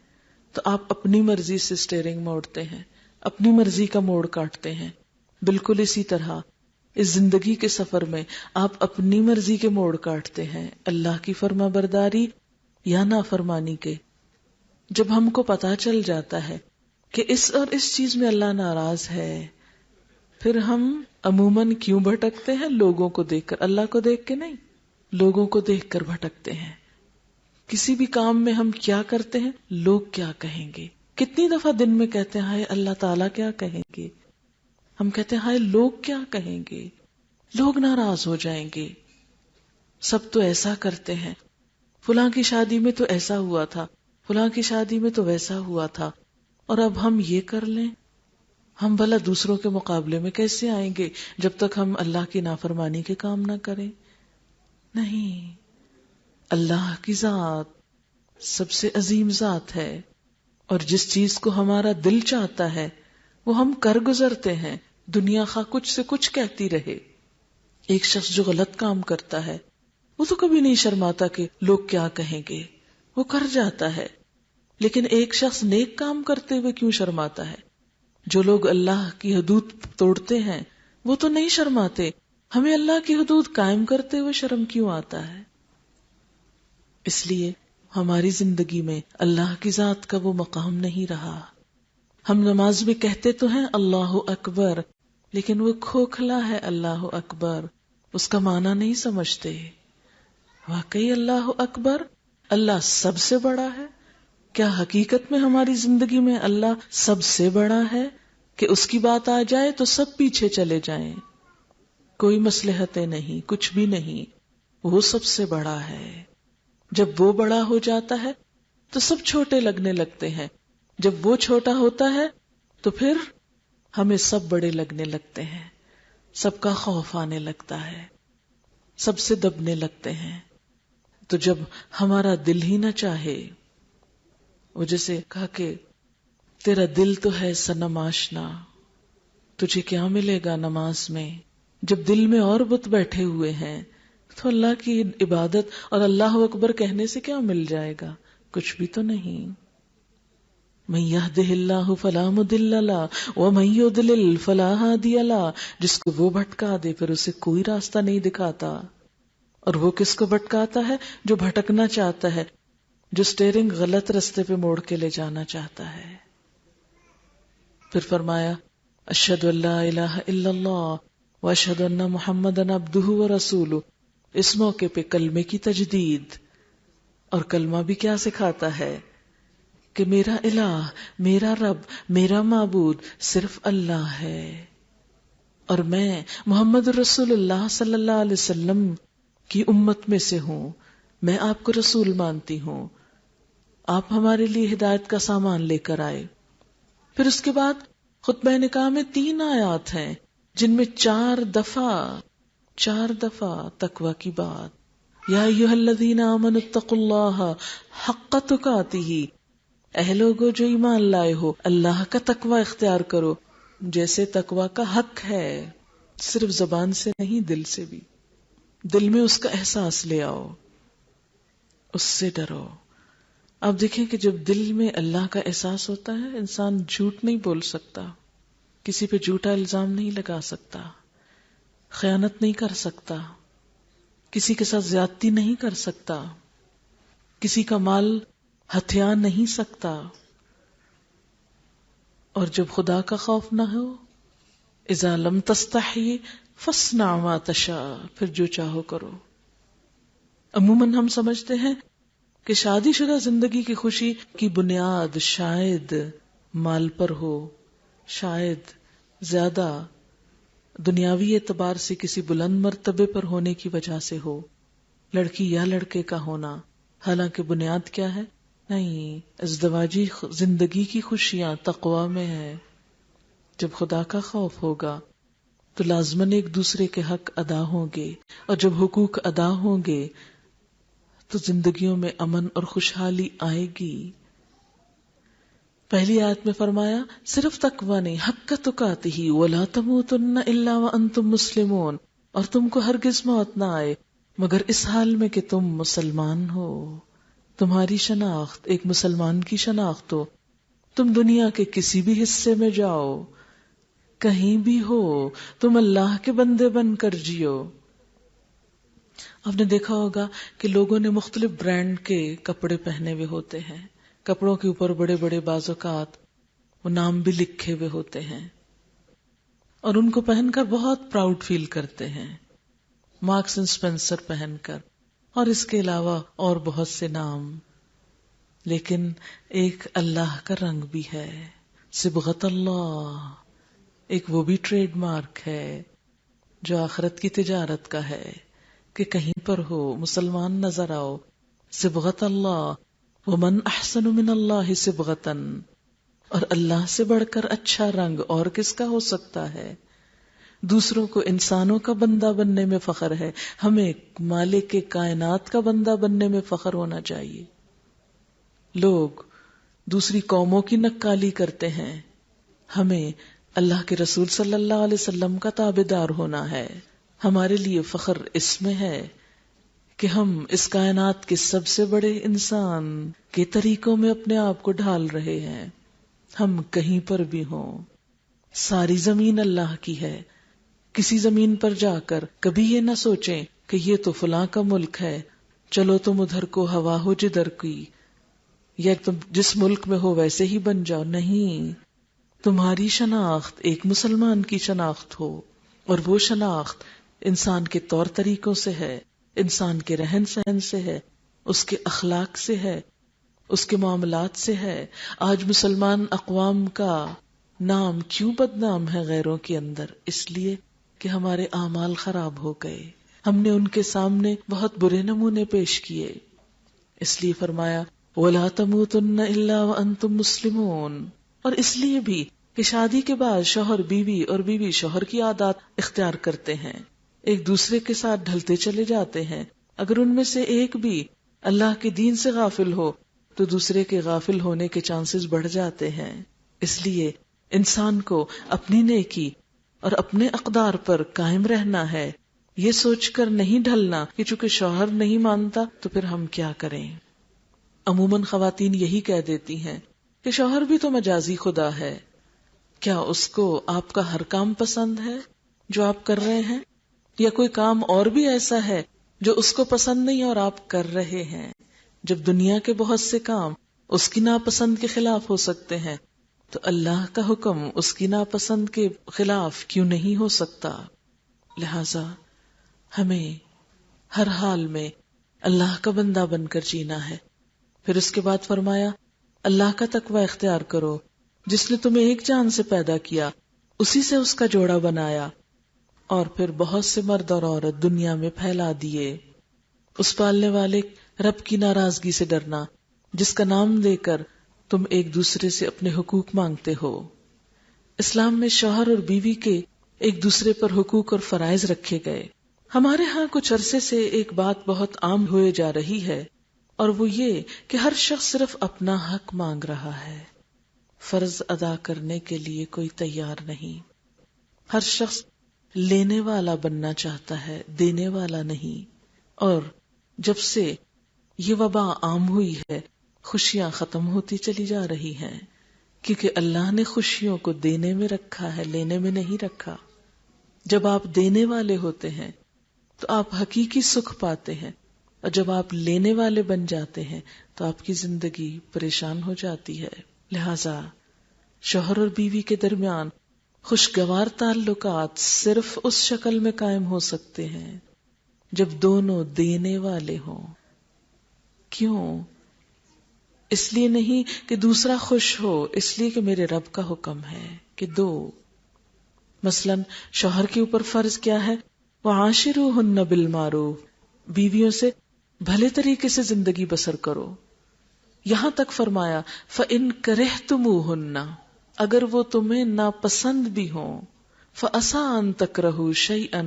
تو آپ اپنی مرضی سے اسٹیئرنگ موڑتے ہیں، اپنی مرضی کا موڑ کاٹتے ہیں. بالکل اسی طرح اس زندگی کے سفر میں آپ اپنی مرضی کے موڑ کاٹتے ہیں، اللہ کی فرما برداری یا نافرمانی کے. جب ہم کو پتا چل جاتا ہے کہ اس اور اس چیز میں اللہ ناراض ہے، پھر ہم عموماً کیوں بھٹکتے ہیں؟ لوگوں کو دیکھ کر، اللہ کو دیکھ کے نہیں، لوگوں کو دیکھ کر بھٹکتے ہیں. کسی بھی کام میں ہم کیا کرتے ہیں؟ لوگ کیا کہیں گے. کتنی دفعہ دن میں کہتے ہیں ہائے اللہ تعالیٰ کیا کہیں گے. ہم کہتے ہیں ہائے لوگ کیا کہیں گے، لوگ ناراض ہو جائیں گے. سب تو ایسا کرتے ہیں، فلاں کی شادی میں تو ایسا ہوا تھا، فلاں کی شادی میں تو ویسا ہوا تھا، اور اب ہم یہ کر لیں. ہم بھلا دوسروں کے مقابلے میں کیسے آئیں گے جب تک ہم اللہ کی نافرمانی کے کام نہ کریں؟ نہیں، اللہ کی ذات سب سے عظیم ذات ہے، اور جس چیز کو ہمارا دل چاہتا ہے وہ ہم کر گزرتے ہیں. دنیا خواہ کچھ سے کچھ کہتی رہے. ایک شخص جو غلط کام کرتا ہے وہ تو کبھی نہیں شرماتا کہ لوگ کیا کہیں گے، وہ کر جاتا ہے. لیکن ایک شخص نیک کام کرتے ہوئے کیوں شرماتا ہے؟ جو لوگ اللہ کی حدود توڑتے ہیں وہ تو نہیں شرماتے، ہمیں اللہ کی حدود قائم کرتے ہوئے شرم کیوں آتا ہے؟ اس لیے ہماری زندگی میں اللہ کی ذات کا وہ مقام نہیں رہا. ہم نماز میں کہتے تو ہیں اللہ اکبر، لیکن وہ کھوکھلا ہے اللہ اکبر، اس کا معنی نہیں سمجھتے. واقعی اللہ اکبر، اللہ سب سے بڑا ہے. کیا حقیقت میں ہماری زندگی میں اللہ سب سے بڑا ہے کہ اس کی بات آ جائے تو سب پیچھے چلے جائیں؟ کوئی مصلحتیں نہیں، کچھ بھی نہیں، وہ سب سے بڑا ہے. جب وہ بڑا ہو جاتا ہے تو سب چھوٹے لگنے لگتے ہیں. جب وہ چھوٹا ہوتا ہے تو پھر ہمیں سب بڑے لگنے لگتے ہیں، سب کا خوف آنے لگتا ہے، سب سے دبنے لگتے ہیں. تو جب ہمارا دل ہی نہ چاہے، وہ جیسے کہا کہ تیرا دل تو ہے صنم آشنا، تجھے کیا ملے گا نماز میں. جب دل میں اور بت بیٹھے ہوئے ہیں تو اللہ کی عبادت اور اللہ اکبر کہنے سے کیا مل جائے گا؟ کچھ بھی تو نہیں. من یہدہ اللہ فلا مضل لہ ومن یضلل فلا ہادی لہ. جس کو وہ بھٹکا دے پھر اسے کوئی راستہ نہیں دکھاتا. اور وہ کس کو بھٹکاتا ہے؟ جو بھٹکنا چاہتا ہے، جو اسٹیئرنگ غلط رستے پہ موڑ کے لے جانا چاہتا ہے. پھر فرمایا اشہد ان لا الہ الا اللہ واشہد ان محمدا عبدہ ورسولہ. اس موقع پہ کلمے کی تجدید. اور کلمہ بھی کیا سکھاتا ہے کہ میرا الہ، میرا رب، میرا معبود صرف اللہ ہے، اور میں محمد رسول اللہ صلی اللہ علیہ وسلم کی امت میں سے ہوں، میں آپ کو رسول مانتی ہوں، آپ ہمارے لیے ہدایت کا سامان لے کر آئے۔ پھر اس کے بعد خطبہ نکاح میں 3 آیات ہیں جن میں 4 دفعہ تقوی کی بات، یا ایھا الذین آمنوا اتقوا اللہ حق تقاتہ، اے لوگو جو ایمان لائے ہو اللہ کا تقوی اختیار کرو جیسے تقوی کا حق ہے، صرف زبان سے نہیں دل سے بھی، دل میں اس کا احساس لے آؤ، اس سے ڈرو۔ اب دیکھیں کہ جب دل میں اللہ کا احساس ہوتا ہے انسان جھوٹ نہیں بول سکتا، کسی پہ جھوٹا الزام نہیں لگا سکتا، خیانت نہیں کر سکتا، کسی کے ساتھ زیادتی نہیں کر سکتا، کسی کا مال ہتھیا نہیں سکتا۔ اور جب خدا کا خوف نہ ہو، اذا لم تستحی فاصنع ما تشاء، پھر جو چاہو کرو۔ عموماً ہم سمجھتے ہیں کہ شادی شدہ زندگی کی خوشی کی بنیاد شاید مال پر ہو، شاید زیادہ دنیاوی اعتبار سے کسی بلند مرتبے پر ہونے کی وجہ سے ہو، لڑکی یا لڑکے کا ہونا، حالانکہ بنیاد کیا ہے؟ نہیں، ازدواجی زندگی کی خوشیاں تقوی میں ہے۔ جب خدا کا خوف ہوگا تو لازماً ایک دوسرے کے حق ادا ہوں گے، اور جب حقوق ادا ہوں گے تو زندگیوں میں امن اور خوشحالی آئے گی۔ پہلی آیت میں فرمایا صرف تقوی نہیں، حق تقاتہ ولا تموتن الا وانتم مسلمون، اور تم کو ہرگز موت نہ آئے مگر اس حال میں کہ تم مسلمان ہو، تمہاری شناخت ایک مسلمان کی شناخت ہو، تم دنیا کے کسی بھی حصے میں جاؤ، کہیں بھی ہو، تم اللہ کے بندے بن کر جیو۔ آپ نے دیکھا ہوگا کہ لوگوں نے مختلف برانڈ کے کپڑے پہنے ہوئے ہوتے ہیں، کپڑوں کے اوپر بڑے بڑے بعض اوقات وہ نام بھی لکھے ہوئے ہوتے ہیں، اور ان کو پہن کر بہت پراؤڈ فیل کرتے ہیں، مارکس اینڈ اسپینسر پہن کر، اور اس کے علاوہ اور بہت سے نام۔ لیکن ایک اللہ کا رنگ بھی ہے، صبغت اللہ، ایک وہ بھی ٹریڈ مارک ہے جو آخرت کی تجارت کا ہے کہ کہیں پر ہو مسلمان نظر آؤ، صبغت اللہ، ومن احسن من اللہ صبغتاً، اور اللہ سے بڑھ کر اچھا رنگ اور کس کا ہو سکتا ہے؟ دوسروں کو انسانوں کا بندہ بننے میں فخر ہے، ہمیں مالک کائنات کا بندہ بننے میں فخر ہونا چاہیے۔ لوگ دوسری قوموں کی نکالی کرتے ہیں، ہمیں اللہ کے رسول صلی اللہ علیہ وسلم کا تابعدار ہونا ہے۔ ہمارے لیے فخر اس میں ہے کہ ہم اس کائنات کے سب سے بڑے انسان کے طریقوں میں اپنے آپ کو ڈھال رہے ہیں، ہم کہیں پر بھی ہوں۔ ساری زمین اللہ کی ہے، کسی زمین پر جا کر کبھی یہ نہ سوچیں کہ یہ تو فلاں کا ملک ہے، چلو تم ادھر کو ہوا ہو جدھر کی، یا تم جس ملک میں ہو ویسے ہی بن جاؤ، نہیں، تمہاری شناخت ایک مسلمان کی شناخت ہو، اور وہ شناخت انسان کے طور طریقوں سے ہے، انسان کے رہن سہن سے ہے، اس کے اخلاق سے ہے، اس کے معاملات سے ہے۔ آج مسلمان اقوام کا نام کیوں بدنام ہے غیروں کے اندر؟ اس لیے کہ ہمارے اعمال خراب ہو گئے، ہم نے ان کے سامنے بہت برے نمونے پیش کیے۔ اس لیے فرمایا وَلَا تَمُوتُنَّ إِلَّا وَأَنْتُمْ مُسْلِمُونَ، اور اس لیے بھی کہ شادی کے بعد شوہر بیوی اور بیوی شوہر کی عادات اختیار کرتے ہیں، ایک دوسرے کے ساتھ ڈھلتے چلے جاتے ہیں۔ اگر ان میں سے ایک بھی اللہ کے دین سے غافل ہو تو دوسرے کے غافل ہونے کے چانسز بڑھ جاتے ہیں۔ اس لیے انسان کو اپنی نیکی اور اپنے اقدار پر قائم رہنا ہے، یہ سوچ کر نہیں ڈھلنا کہ چونکہ شوہر نہیں مانتا تو پھر ہم کیا کریں۔ عموماً خواتین یہی کہہ دیتی ہیں کہ شوہر بھی تو مجازی خدا ہے، کیا اس کو آپ کا ہر کام پسند ہے جو آپ کر رہے ہیں، یا کوئی کام اور بھی ایسا ہے جو اس کو پسند نہیں اور آپ کر رہے ہیں؟ جب دنیا کے بہت سے کام اس کی ناپسند کے خلاف ہو سکتے ہیں تو اللہ کا حکم اس کی ناپسند کے خلاف کیوں نہیں ہو سکتا؟ لہذا ہمیں ہر حال میں اللہ کا بندہ بن کر جینا ہے۔ پھر اس کے بعد فرمایا اللہ کا تقوی اختیار کرو، جس نے تمہیں ایک جان سے پیدا کیا، اسی سے اس کا جوڑا بنایا، اور پھر بہت سے مرد اور عورت دنیا میں پھیلا دیے۔ اس پالنے والے رب کی ناراضگی سے ڈرنا جس کا نام لے کر تم ایک دوسرے سے اپنے حقوق مانگتے ہو۔ اسلام میں شوہر اور بیوی کے ایک دوسرے پر حقوق اور فرائض رکھے گئے۔ ہمارے ہاں کچھ عرصے سے ایک بات بہت عام ہوئے جا رہی ہے، اور وہ یہ کہ ہر شخص صرف اپنا حق مانگ رہا ہے، فرض ادا کرنے کے لیے کوئی تیار نہیں۔ ہر شخص لینے والا بننا چاہتا ہے، دینے والا نہیں۔ اور جب سے یہ وبا عام ہوئی ہے، خوشیاں ختم ہوتی چلی جا رہی ہیں، کیونکہ اللہ نے خوشیوں کو دینے میں رکھا ہے، لینے میں نہیں رکھا۔ جب آپ دینے والے ہوتے ہیں تو آپ حقیقی سکھ پاتے ہیں، اور جب آپ لینے والے بن جاتے ہیں تو آپ کی زندگی پریشان ہو جاتی ہے۔ لہذا شوہر اور بیوی کے درمیان خوشگوار تعلقات صرف اس شکل میں قائم ہو سکتے ہیں جب دونوں دینے والے ہوں۔ کیوں؟ اس لیے نہیں کہ دوسرا خوش ہو، اس لیے کہ میرے رب کا حکم ہے کہ دو۔ مثلا شوہر کے اوپر فرض کیا ہے؟ وَعَاشِرُوهُنَّ بِالْمَعْرُوفِ، بیویوں سے بھلے طریقے سے زندگی بسر کرو۔ یہاں تک فرمایا فَإِن كَرِهْتُمُوهُنَّ، اگر وہ تمہیں ناپسند بھی ہوں، فَأَسَىٰ أَن تَكْرَهُوا شَيْئًا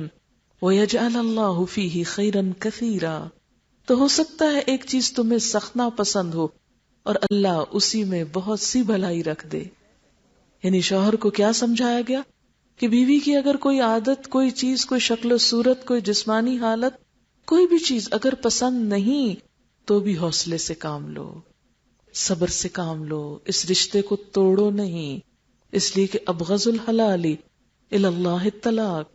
وَيَجْعَلَ اللَّهُ فِيهِ خَيْرًا كَثِيرًا، تو ہو سکتا ہے ایک چیز تمہیں سخت ناپسند ہو اور اللہ اسی میں بہت سی بھلائی رکھ دے۔ یعنی شوہر کو کیا سمجھایا گیا کہ بیوی کی اگر کوئی عادت، کوئی چیز، کوئی شکل و صورت، کوئی جسمانی حالت، کوئی بھی چیز اگر پسند نہیں تو بھی حوصلے سے کام لو، صبر سے کام لو، اس رشتے کو توڑو نہیں، اس لیے کہ ابغض الحلال الی اللہ الطلاق،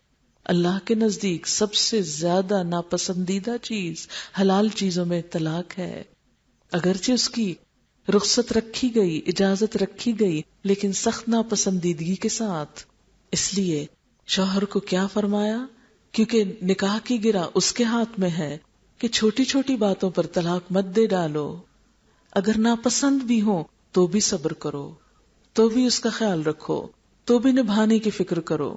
اللہ کے نزدیک سب سے زیادہ ناپسندیدہ چیز حلال چیزوں میں طلاق ہے۔ اگرچہ اس کی رخصت رکھی گئی، اجازت رکھی گئی، لیکن سخت ناپسندیدگی کے ساتھ۔ اس لیے شوہر کو کیا فرمایا؟ کیونکہ نکاح کی گرہ اس کے ہاتھ میں ہے کہ چھوٹی چھوٹی باتوں پر طلاق مت دے ڈالو، اگر ناپسند بھی ہو تو بھی صبر کرو، تو بھی اس کا خیال رکھو، تو بھی نبھانے کی فکر کرو۔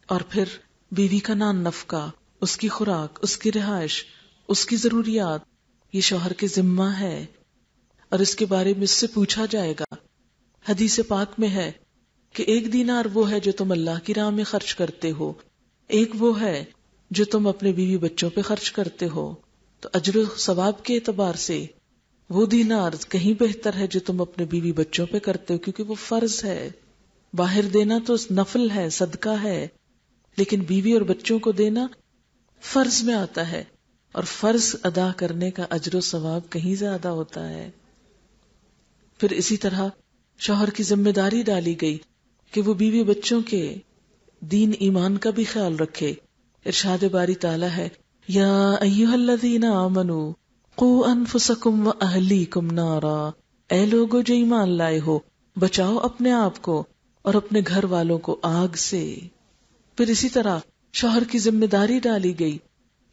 اور پھر بیوی کا نان نفقہ، اس کی خوراک، اس کی رہائش، اس کی ضروریات، یہ شوہر کے ذمہ ہے، اور اس کے بارے میں اس سے پوچھا جائے گا۔ حدیث پاک میں ہے کہ 1 دینار وہ ہے جو تم اللہ کی راہ میں خرچ کرتے ہو، ایک وہ ہے جو تم اپنے بیوی بچوں پہ خرچ کرتے ہو۔ تو اجر و ثواب کے اعتبار سے وہ دینار کہیں بہتر ہے جو تم اپنے بیوی بچوں پہ کرتے ہو، کیونکہ وہ فرض ہے۔ باہر دینا تو نفل ہے، صدقہ ہے، لیکن بیوی اور بچوں کو دینا فرض میں آتا ہے، اور فرض ادا کرنے کا اجر و ثواب کہیں زیادہ ہوتا ہے۔ پھر اسی طرح شوہر کی ذمہ داری ڈالی گئی کہ وہ بیوی بچوں کے دین ایمان کا بھی خیال رکھے۔ ارشاد باری تعالیٰ ہے یا ایھا الذین آمنوا قوا انفسکم واہلیکم نارا، اے لوگو جو ایمان لائے ہو، بچاؤ اپنے آپ کو اور اپنے گھر والوں کو آگ سے۔ پھر اسی طرح شوہر کی ذمہ داری ڈالی گئی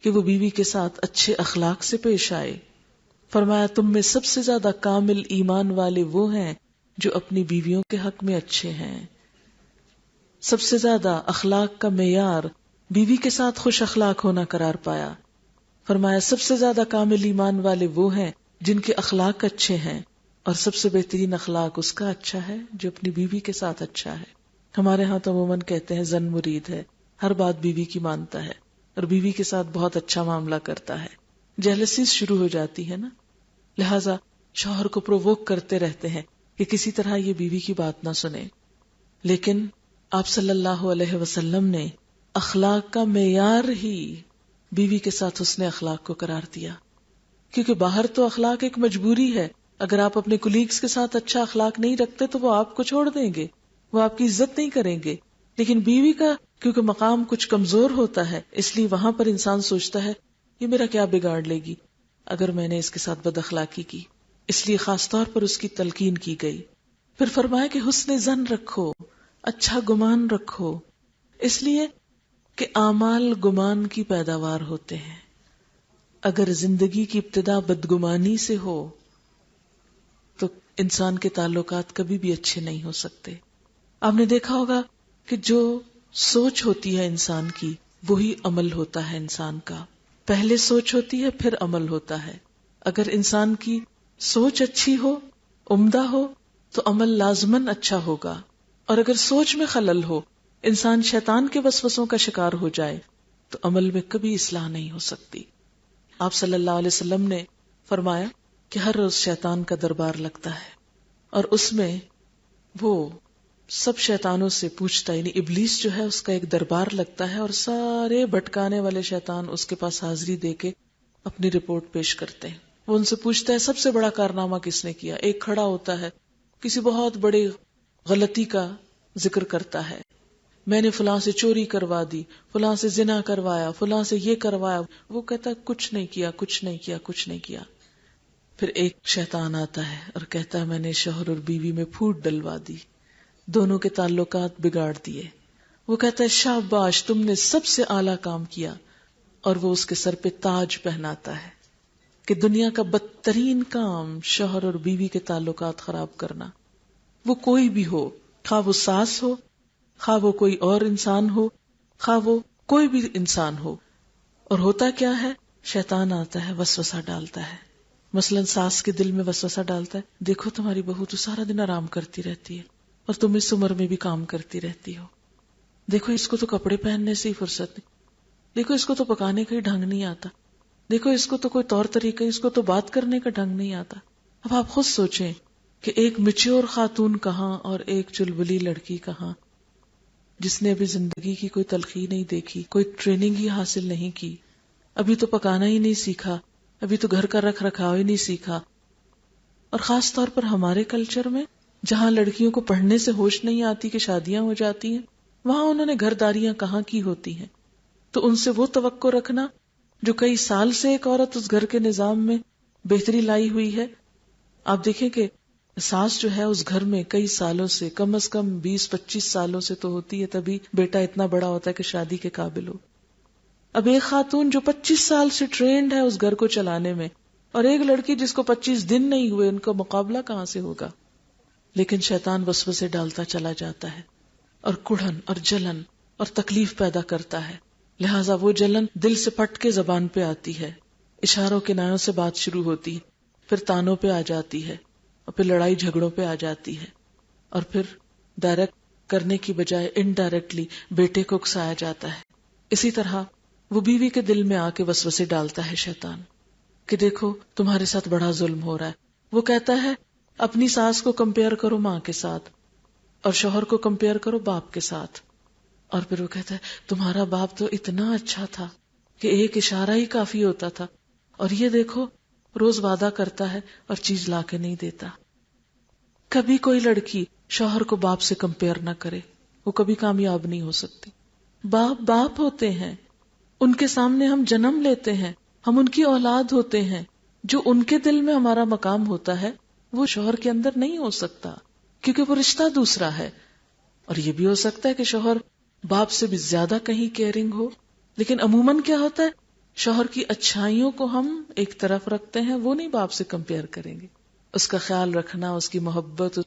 کہ وہ بیوی کے ساتھ اچھے اخلاق سے پیش آئے۔ فرمایا تم میں سب سے زیادہ کامل ایمان والے وہ ہیں جو اپنی بیویوں کے حق میں اچھے ہیں۔ سب سے زیادہ اخلاق کا معیار بیوی کے ساتھ خوش اخلاق ہونا قرار پایا۔ فرمایا سب سے زیادہ کامل ایمان والے وہ ہیں جن کے اخلاق اچھے ہیں، اور سب سے بہترین اخلاق اس کا اچھا ہے جو اپنی بیوی کے ساتھ اچھا ہے۔ ہمارے ہاں تو عموماً کہتے ہیں زن مرید ہے، ہر بات بیوی کی مانتا ہے اور بیوی کے ساتھ بہت اچھا معاملہ کرتا ہے، جیلسیز شروع ہو جاتی ہے نا۔ لہٰذا شوہر کو پرووک کرتے رہتے ہیں کہ کسی طرح یہ بیوی کی بات نہ سنے، لیکن آپ صلی اللہ علیہ وسلم نے اخلاق کا معیار ہی بیوی کے ساتھ حسن اخلاق کو قرار دیا، کیونکہ باہر تو اخلاق ایک مجبوری ہے، اگر آپ اپنے کولیگز کے ساتھ اچھا اخلاق نہیں رکھتے تو وہ آپ کو چھوڑ دیں گے، وہ آپ کی عزت نہیں کریں گے، لیکن بیوی کا کیونکہ مقام کچھ کمزور ہوتا ہے، اس لیے وہاں پر انسان سوچتا ہے یہ میرا کیا بگاڑ لے گی اگر میں نے اس کے ساتھ بد اخلاقی کی، اس لیے خاص طور پر اس کی تلقین کی گئی۔ پھر فرمایا کہ حسن ظن رکھو، اچھا گمان رکھو، اس لیے کہ اعمال گمان کی پیداوار ہوتے ہیں۔ اگر زندگی کی ابتدا بدگمانی سے ہو تو انسان کے تعلقات کبھی بھی اچھے نہیں ہو سکتے۔ آپ نے دیکھا ہوگا کہ جو سوچ ہوتی ہے انسان کی وہی عمل ہوتا ہے انسان کا. پہلے سوچ ہوتی ہے پھر عمل ہوتا ہے. اگر انسان کی سوچ اچھی ہو، عمدہ ہو، تو عمل لازماً اچھا ہوگا. اور اگر سوچ میں خلل ہو، انسان شیطان کے وسوسوں کا شکار ہو جائے، تو عمل میں کبھی اصلاح نہیں ہو سکتی. آپ صلی اللہ علیہ وسلم نے فرمایا کہ ہر روز شیطان کا دربار لگتا ہے، اور اس میں وہ سب شیطانوں سے پوچھتا، یعنی ابلیس جو ہے اس کا ایک دربار لگتا ہے، اور سارے بھٹکانے والے شیطان اس کے پاس حاضری دے کے اپنی رپورٹ پیش کرتے ہیں. وہ ان سے پوچھتا ہے سب سے بڑا کارنامہ کس نے کیا. ایک کھڑا ہوتا ہے، کسی بہت بڑے غلطی کا ذکر کرتا ہے، میں نے فلاں سے چوری کروا دی، فلاں سے زنا کروایا، فلاں سے یہ کروایا. وہ کہتا ہے کچھ نہیں کیا، کچھ نہیں کیا، کچھ نہیں کیا. پھر ایک شیطان آتا ہے اور کہتا ہے میں نے شوہر اور بیوی میں پھوٹ ڈلوا دی، دونوں کے تعلقات بگاڑ دیے. وہ کہتا ہے شاباش، تم نے سب سے اعلیٰ کام کیا. اور وہ اس کے سر پہ تاج پہناتا ہے کہ دنیا کا بدترین کام شوہر اور بیوی کے تعلقات خراب کرنا. وہ کوئی بھی ہو، خواہ وہ ساس ہو، خواہ وہ کوئی اور انسان ہو، خواہ وہ کوئی بھی انسان ہو. اور ہوتا کیا ہے، شیطان آتا ہے، وسوسہ ڈالتا ہے. مثلا ساس کے دل میں وسوسہ ڈالتا ہے، دیکھو تمہاری بہو تو سارا دن آرام کرتی رہتی ہے اور تم اس عمر میں بھی کام کرتی رہتی ہو. دیکھو اس کو تو کپڑے پہننے سے ہی فرصت نہیں، دیکھو اس کو تو پکانے کا ہی ڈھنگ نہیں آتا، دیکھو اس کو تو کوئی طور طریقہ، اس کو تو بات کرنے کا ڈھنگ نہیں آتا. اب آپ خود سوچیں کہ ایک میچور خاتون کہاں اور ایک چلبلی لڑکی کہاں، جس نے ابھی زندگی کی کوئی تلخی نہیں دیکھی، کوئی ٹریننگ ہی حاصل نہیں کی، ابھی تو پکانا ہی نہیں سیکھا، ابھی تو گھر کا رکھ رکھاو ہی نہیں سیکھا. اور خاص طور پر ہمارے کلچر میں جہاں لڑکیوں کو پڑھنے سے ہوش نہیں آتی کہ شادیاں ہو جاتی ہیں، وہاں انہوں نے گھرداریاں کہاں کی ہوتی ہیں. تو ان سے وہ توقع رکھنا جو کئی سال سے ایک عورت اس گھر کے نظام میں بہتری لائی ہوئی ہے. آپ دیکھیں کہ ساس جو ہے اس گھر میں کئی سالوں سے، کم از کم 20-25 سالوں سے تو ہوتی ہے، تبھی بیٹا اتنا بڑا ہوتا ہے کہ شادی کے قابل ہو. اب ایک خاتون جو 25 سال سے ٹرینڈ ہے اس گھر کو چلانے میں، اور ایک لڑکی جس کو 25 دن نہیں ہوئے، ان کا مقابلہ کہاں سے ہوگا؟ لیکن شیطان وسوسے ڈالتا چلا جاتا ہے اور کڑھن اور جلن اور تکلیف پیدا کرتا ہے. لہٰذا وہ جلن دل سے پھٹ کے زبان پہ آتی ہے، اشاروں کنایوں سے بات شروع ہوتی ہے، پھر تانوں پہ آ جاتی ہے، اور پھر لڑائی جھگڑوں پہ آ جاتی ہے، اور پھر ڈائریکٹ کرنے کی بجائے انڈائریکٹلی بیٹے کو اکسایا جاتا ہے. اسی طرح وہ بیوی کے دل میں آ کے وسوسے ڈالتا ہے شیطان کہ دیکھو تمہارے ساتھ بڑا ظلم ہو رہا ہے. وہ کہتا ہے اپنی ساس کو کمپیئر کرو ماں کے ساتھ، اور شوہر کو کمپیئر کرو باپ کے ساتھ. اور پھر وہ کہتا ہے تمہارا باپ تو اتنا اچھا تھا کہ ایک اشارہ ہی کافی ہوتا تھا، اور یہ دیکھو روز وعدہ کرتا ہے اور چیز لا کے نہیں دیتا. کبھی کوئی لڑکی شوہر کو باپ سے کمپیئر نہ کرے، وہ کبھی کامیاب نہیں ہو سکتی. باپ باپ ہوتے ہیں، ان کے سامنے ہم جنم لیتے ہیں، ہم ان کی اولاد ہوتے ہیں. جو ان کے دل میں ہمارا مقام ہوتا ہے وہ شوہر کے اندر نہیں ہو سکتا، کیونکہ وہ رشتہ دوسرا ہے. اور یہ بھی ہو سکتا ہے کہ شوہر باپ سے بھی زیادہ کہیں کیئرنگ ہو، لیکن عموماً کیا ہوتا ہے، شوہر کی اچھائیوں کو ہم ایک طرف رکھتے ہیں، وہ نہیں باپ سے کمپیئر کریں گے. اس کا خیال رکھنا، اس کی محبت،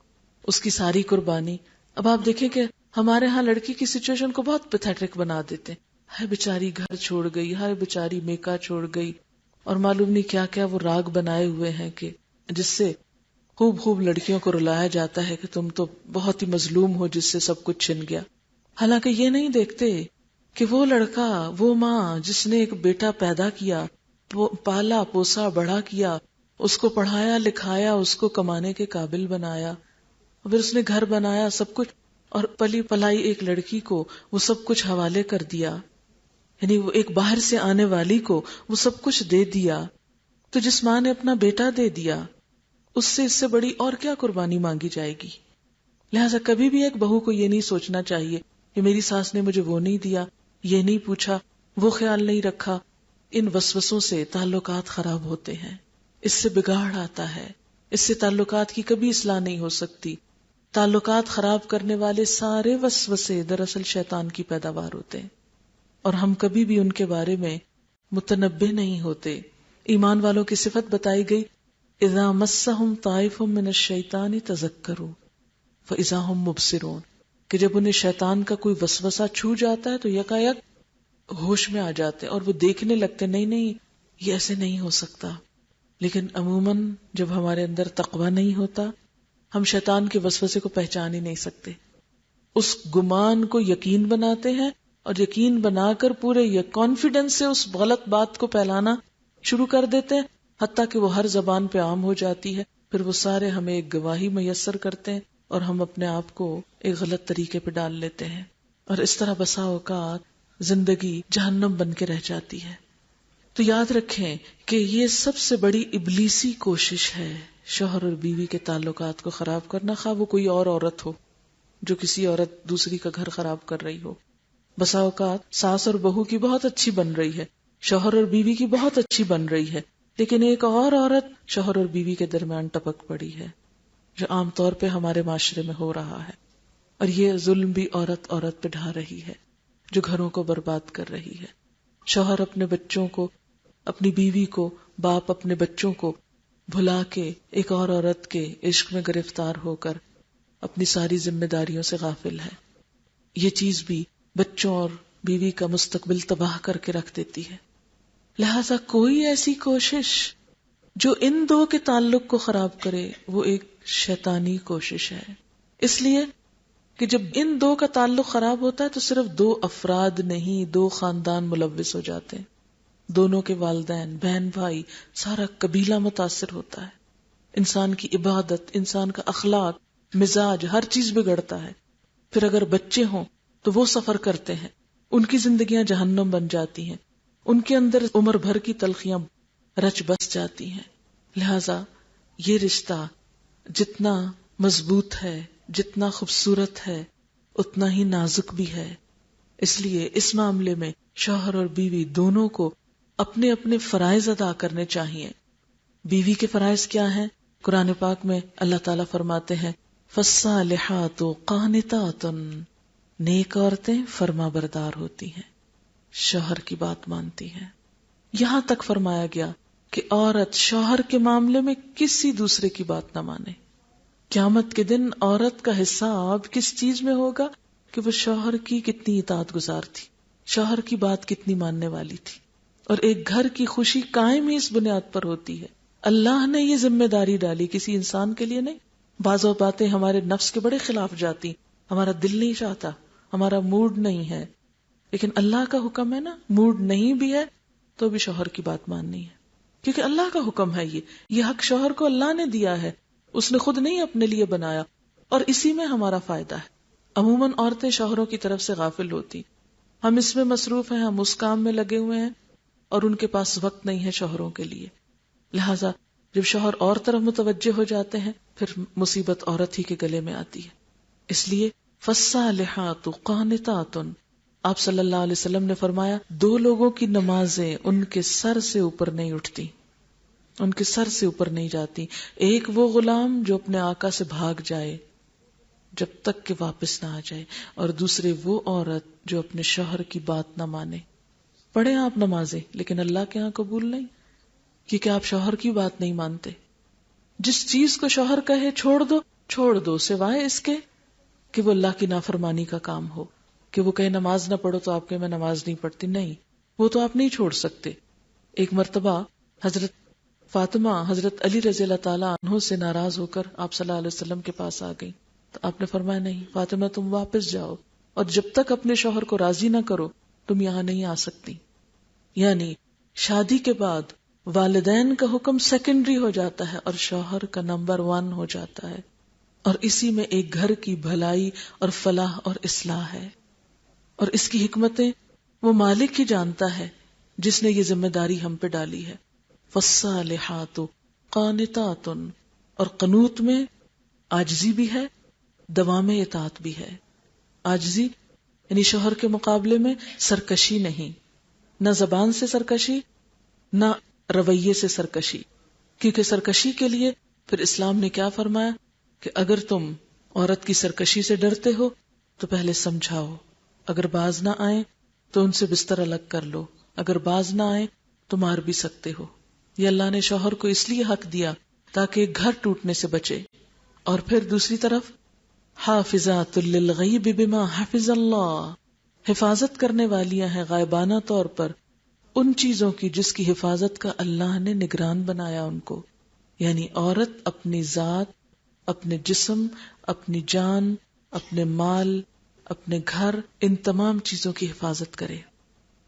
اس کی ساری قربانی. اب آپ دیکھیں کہ ہمارے ہاں لڑکی کی سچویشن کو بہت پیتھیٹک بنا دیتے ہیں، ہائے بیچاری گھر چھوڑ گئی، ہائے بیچاری میکا چھوڑ گئی، اور معلوم نہیں کیا کیا وہ راگ بنائے ہوئے ہیں کہ جس سے خوب لڑکیوں کو رلایا جاتا ہے کہ تم تو بہت ہی مظلوم ہو جس سے سب کچھ چھن گیا. حالانکہ یہ نہیں دیکھتے کہ وہ لڑکا، وہ ماں جس نے ایک بیٹا پیدا کیا، پالا پوسا بڑا کیا، اس کو پڑھایا لکھایا، اس کو کمانے کے قابل بنایا، پھر اس نے گھر بنایا، سب کچھ، اور پلی پلائی ایک لڑکی کو وہ سب کچھ حوالے کر دیا، یعنی وہ ایک باہر سے آنے والی کو وہ سب کچھ دے دیا. تو جس ماں نے اپنا بیٹا دے دیا، اس سے بڑی اور کیا قربانی مانگی جائے گی؟ لہٰذا کبھی بھی ایک بہو کو یہ نہیں سوچنا چاہیے کہ میری ساس نے مجھے وہ نہیں دیا، یہ نہیں پوچھا، وہ خیال نہیں رکھا. ان وسوسوں سے تعلقات خراب ہوتے ہیں، اس سے بگاڑ آتا ہے، اس سے تعلقات کی کبھی اصلاح نہیں ہو سکتی. تعلقات خراب کرنے والے سارے وسوسے دراصل شیطان کی پیداوار ہوتے ہیں، اور ہم کبھی بھی ان کے بارے میں متنبہ نہیں ہوتے. ایمان والوں کی صفت بتائی گئی، اذا مسہم طائف من الشیطان تذکروا فاذا ہم مبصرون، کہ جب انہیں شیطان کا کوئی وسوسہ چھو جاتا ہے تو یکایک ہوش میں آ جاتے اور وہ دیکھنے لگتے نہیں یہ ایسے نہیں ہو سکتا. لیکن عموماً جب ہمارے اندر تقویٰ نہیں ہوتا ہم شیطان کے وسوسے کو پہچان ہی نہیں سکتے. اس گمان کو یقین بناتے ہیں اور یقین بنا کر پورے کانفیڈنس سے اس غلط بات کو پھیلانا شروع کر دیتے ہیں، حتیٰ کہ وہ ہر زبان پہ عام ہو جاتی ہے. پھر وہ سارے ہمیں ایک گواہی میسر کرتے ہیں اور ہم اپنے آپ کو ایک غلط طریقے پہ ڈال لیتے ہیں، اور اس طرح بسا اوقات زندگی جہنم بن کے رہ جاتی ہے. تو یاد رکھیں کہ یہ سب سے بڑی ابلیسی کوشش ہے، شوہر اور بیوی کے تعلقات کو خراب کرنا، خواہ وہ کوئی اور عورت ہو جو کسی عورت دوسری کا گھر خراب کر رہی ہو. بسا اوقات ساس اور بہو کی بہت اچھی بن رہی ہے، شوہر اور بیوی کی بہت اچھی بن رہی ہے، لیکن ایک اور عورت شوہر اور بیوی کے درمیان ٹپک پڑی ہے، جو عام طور پہ ہمارے معاشرے میں ہو رہا ہے. اور یہ ظلم بھی عورت پہ ڈھا رہی ہے، جو گھروں کو برباد کر رہی ہے. شوہر اپنے بچوں کو، اپنی بیوی کو، باپ اپنے بچوں کو بھلا کے ایک اور عورت کے عشق میں گرفتار ہو کر اپنی ساری ذمہ داریوں سے غافل ہے. یہ چیز بھی بچوں اور بیوی کا مستقبل تباہ کر کے رکھ دیتی ہے. لہذا کوئی ایسی کوشش جو ان دو کے تعلق کو خراب کرے وہ ایک شیطانی کوشش ہے. اس لیے کہ جب ان دو کا تعلق خراب ہوتا ہے تو صرف دو افراد نہیں، دو خاندان ملوث ہو جاتے ہیں. دونوں کے والدین، بہن بھائی، سارا قبیلہ متاثر ہوتا ہے. انسان کی عبادت، انسان کا اخلاق، مزاج، ہر چیز بگڑتا ہے. پھر اگر بچے ہوں تو وہ سفر کرتے ہیں، ان کی زندگیاں جہنم بن جاتی ہیں، ان کے اندر عمر بھر کی تلخیاں رچ بس جاتی ہیں. لہذا یہ رشتہ جتنا مضبوط ہے، جتنا خوبصورت ہے، اتنا ہی نازک بھی ہے. اس لیے اس معاملے میں شوہر اور بیوی دونوں کو اپنے اپنے فرائض ادا کرنے چاہیے. بیوی کے فرائض کیا ہیں؟ قرآن پاک میں اللہ تعالیٰ فرماتے ہیں فَالصَّالِحَاتُ قَانِتَاتٌ، نیک عورتیں فرما بردار ہوتی ہیں، شوہر کی بات مانتی ہیں. یہاں تک فرمایا گیا کہ عورت شوہر کے معاملے میں کسی دوسرے کی بات نہ مانے. قیامت کے دن عورت کا حساب کس چیز میں ہوگا؟ کہ وہ شوہر کی کتنی اطاعت گزار تھی، شوہر کی بات کتنی ماننے والی تھی. اور ایک گھر کی خوشی قائم ہی اس بنیاد پر ہوتی ہے. اللہ نے یہ ذمہ داری ڈالی، کسی انسان کے لیے نہیں. بعض باتیں ہمارے نفس کے بڑے خلاف جاتی، ہمارا دل نہیں چاہتا، ہمارا موڈ نہیں ہے، لیکن اللہ کا حکم ہے نا، موڈ نہیں بھی ہے تو بھی شوہر کی بات ماننی ہے، کیونکہ اللہ کا حکم ہے. یہ حق شوہر کو اللہ نے دیا ہے، اس نے خود نہیں اپنے لیے بنایا، اور اسی میں ہمارا فائدہ ہے. عموماً عورتیں شوہروں کی طرف سے غافل ہوتی، ہم اس میں مصروف ہیں، ہم اس کام میں لگے ہوئے ہیں، اور ان کے پاس وقت نہیں ہے شوہروں کے لیے. لہذا جب شوہر اور طرف متوجہ ہو جاتے ہیں پھر مصیبت عورت ہی کے گلے میں آتی ہے. اس لیے فَالصَّالِحَاتُ قَانِتَاتٌ، آپ صلی اللہ علیہ وسلم نے فرمایا دو لوگوں کی نمازیں ان کے سر سے اوپر نہیں اٹھتی، ان کے سر سے اوپر نہیں جاتی. ایک وہ غلام جو اپنے آقا سے بھاگ جائے جب تک کہ واپس نہ آ جائے، اور دوسرے وہ عورت جو اپنے شوہر کی بات نہ مانے. پڑھیں آپ نمازیں لیکن اللہ کے ہاں قبول نہیں، کیونکہ آپ شوہر کی بات نہیں مانتے. جس چیز کو شوہر کہے چھوڑ دو سوائے اس کے کہ وہ اللہ کی نافرمانی کا کام ہو. کہ وہ کہے نماز نہ پڑھو تو آپ کہیں میں نماز نہیں پڑھتی، نہیں، وہ تو آپ نہیں چھوڑ سکتے. ایک مرتبہ حضرت فاطمہ حضرت علی رضی اللہ تعالیٰ عنہ سے ناراض ہو کر آپ صلی اللہ علیہ وسلم کے پاس آ گئی، تو آپ نے فرمایا نہیں فاطمہ، تم واپس جاؤ اور جب تک اپنے شوہر کو راضی نہ کرو تم یہاں نہیں آ سکتی. یعنی شادی کے بعد والدین کا حکم سیکنڈری ہو جاتا ہے اور شوہر کا نمبر 1 ہو جاتا ہے، اور اسی میں ایک گھر کی بھلائی اور فلاح اور اصلاح ہے. اور اس کی حکمتیں وہ مالک ہی جانتا ہے جس نے یہ ذمہ داری ہم پہ ڈالی ہے. فالصالحات قانتات، اور قنوت میں عاجزی بھی ہے، دوام اطاعت بھی ہے. عاجزی یعنی شوہر کے مقابلے میں سرکشی نہیں، نہ زبان سے سرکشی نہ رویے سے سرکشی. کیونکہ سرکشی کے لیے پھر اسلام نے کیا فرمایا کہ اگر تم عورت کی سرکشی سے ڈرتے ہو تو پہلے سمجھاؤ، اگر باز نہ آئے تو ان سے بستر الگ کر لو، اگر باز نہ آئے تو مار بھی سکتے ہو. یہ اللہ نے شوہر کو اس لیے حق دیا تاکہ گھر ٹوٹنے سے بچے. اور پھر دوسری طرف حافظات للغیب بما حفظ اللہ، حفاظت کرنے والیاں ہیں غائبانہ طور پر ان چیزوں کی جس کی حفاظت کا اللہ نے نگران بنایا ان کو. یعنی عورت اپنی ذات، اپنے جسم، اپنی جان، اپنے مال، اپنے گھر، ان تمام چیزوں کی حفاظت کرے.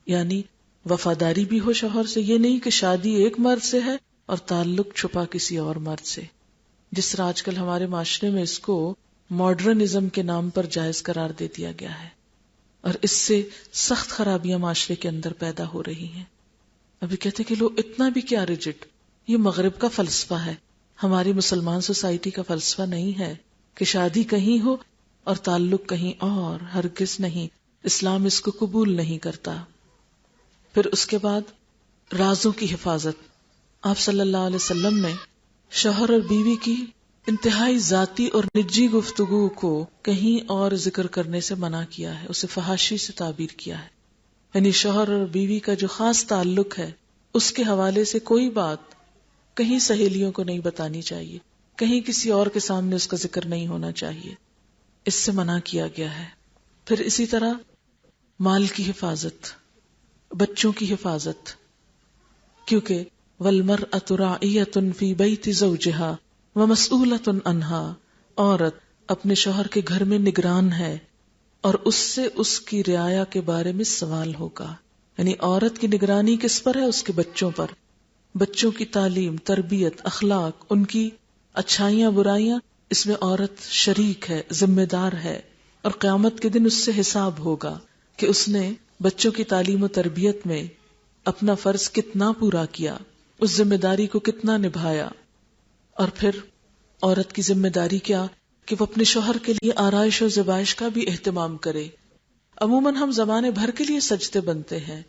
یعنی وفاداری بھی ہو شوہر سے، یہ نہیں کہ شادی ایک مرد سے ہے اور تعلق چھپا کسی اور مرد سے، جس طرح آج کل ہمارے معاشرے میں اس کو ماڈرنزم کے نام پر جائز قرار دے دیا گیا ہے، اور اس سے سخت خرابیاں معاشرے کے اندر پیدا ہو رہی ہیں. ابھی کہتے کہ لوگ اتنا بھی کیا ریجڈ، یہ مغرب کا فلسفہ ہے، ہماری مسلمان سوسائٹی کا فلسفہ نہیں ہے کہ شادی کہیں ہو اور تعلق کہیں اور، ہرگز نہیں. اسلام اس کو قبول نہیں کرتا. پھر اس کے بعد رازوں کی حفاظت. آپ صلی اللہ علیہ وسلم نے شوہر اور بیوی کی انتہائی ذاتی اور نجی گفتگو کو کہیں اور ذکر کرنے سے منع کیا ہے، اسے فحاشی سے تعبیر کیا ہے. یعنی شوہر اور بیوی کا جو خاص تعلق ہے اس کے حوالے سے کوئی بات کہیں سہیلیوں کو نہیں بتانی چاہیے، کہیں کسی اور کے سامنے اس کا ذکر نہیں ہونا چاہیے، اس سے منع کیا گیا ہے. پھر اسی طرح مال کی حفاظت، بچوں کی حفاظت، کیونکہ وَالْمَرْأَةُ رَاعِيَةٌ فِي بَيْتِ زَوْجِهَا وَمَسْئُولَةٌ عَنْهَا، عورت اپنے شوہر کے گھر میں نگران ہے اور اس سے اس کی رعایا کے بارے میں سوال ہوگا. یعنی عورت کی نگرانی کس پر ہے؟ اس کے بچوں پر. بچوں کی تعلیم، تربیت، اخلاق، ان کی اچھائیاں برائیاں، اس میں عورت شریک ہے، ذمہ دار ہے، اور قیامت کے دن اس سے حساب ہوگا کہ اس نے بچوں کی تعلیم و تربیت میں اپنا فرض کتنا پورا کیا، اس ذمہ داری کو کتنا نبھایا. اور پھر عورت کی ذمہ داری کیا کہ وہ اپنے شوہر کے لیے آرائش و زیبائش کا بھی اہتمام کرے. عموماً ہم زمانے بھر کے لیے سجتے بنتے ہیں.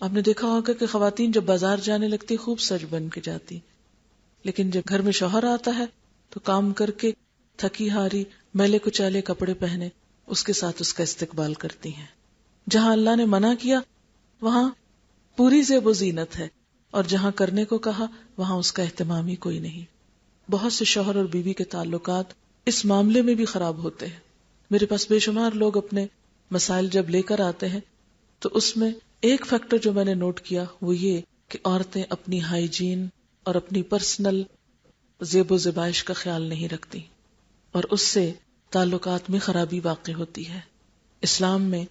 آپ نے دیکھا ہوگا کہ خواتین جب بازار جانے لگتی خوب سج بن کے جاتی، لیکن جب گھر میں شوہر آتا ہے تو کام کر کے تھکی ہاری میلے کچالے کپڑے پہنے اس کے ساتھ اس کا استقبال کرتی ہیں. جہاں اللہ نے منع کیا وہاں پوری زیب و زینت ہے، اور جہاں کرنے کو کہا وہاں اس کا اہتمام ہی کوئی نہیں. بہت سے شوہر اور بیوی کے تعلقات اس معاملے میں بھی خراب ہوتے ہیں. میرے پاس بے شمار لوگ اپنے مسائل جب لے کر آتے ہیں تو اس میں ایک فیکٹر جو میں نے نوٹ کیا وہ یہ کہ عورتیں اپنی ہائیجین اور اپنی پرسنل زیب و زیبائش کا خیال نہیں رکھتی، اور اس سے تعلقات میں خرابی واقع ہوتی ہے. اسلام میں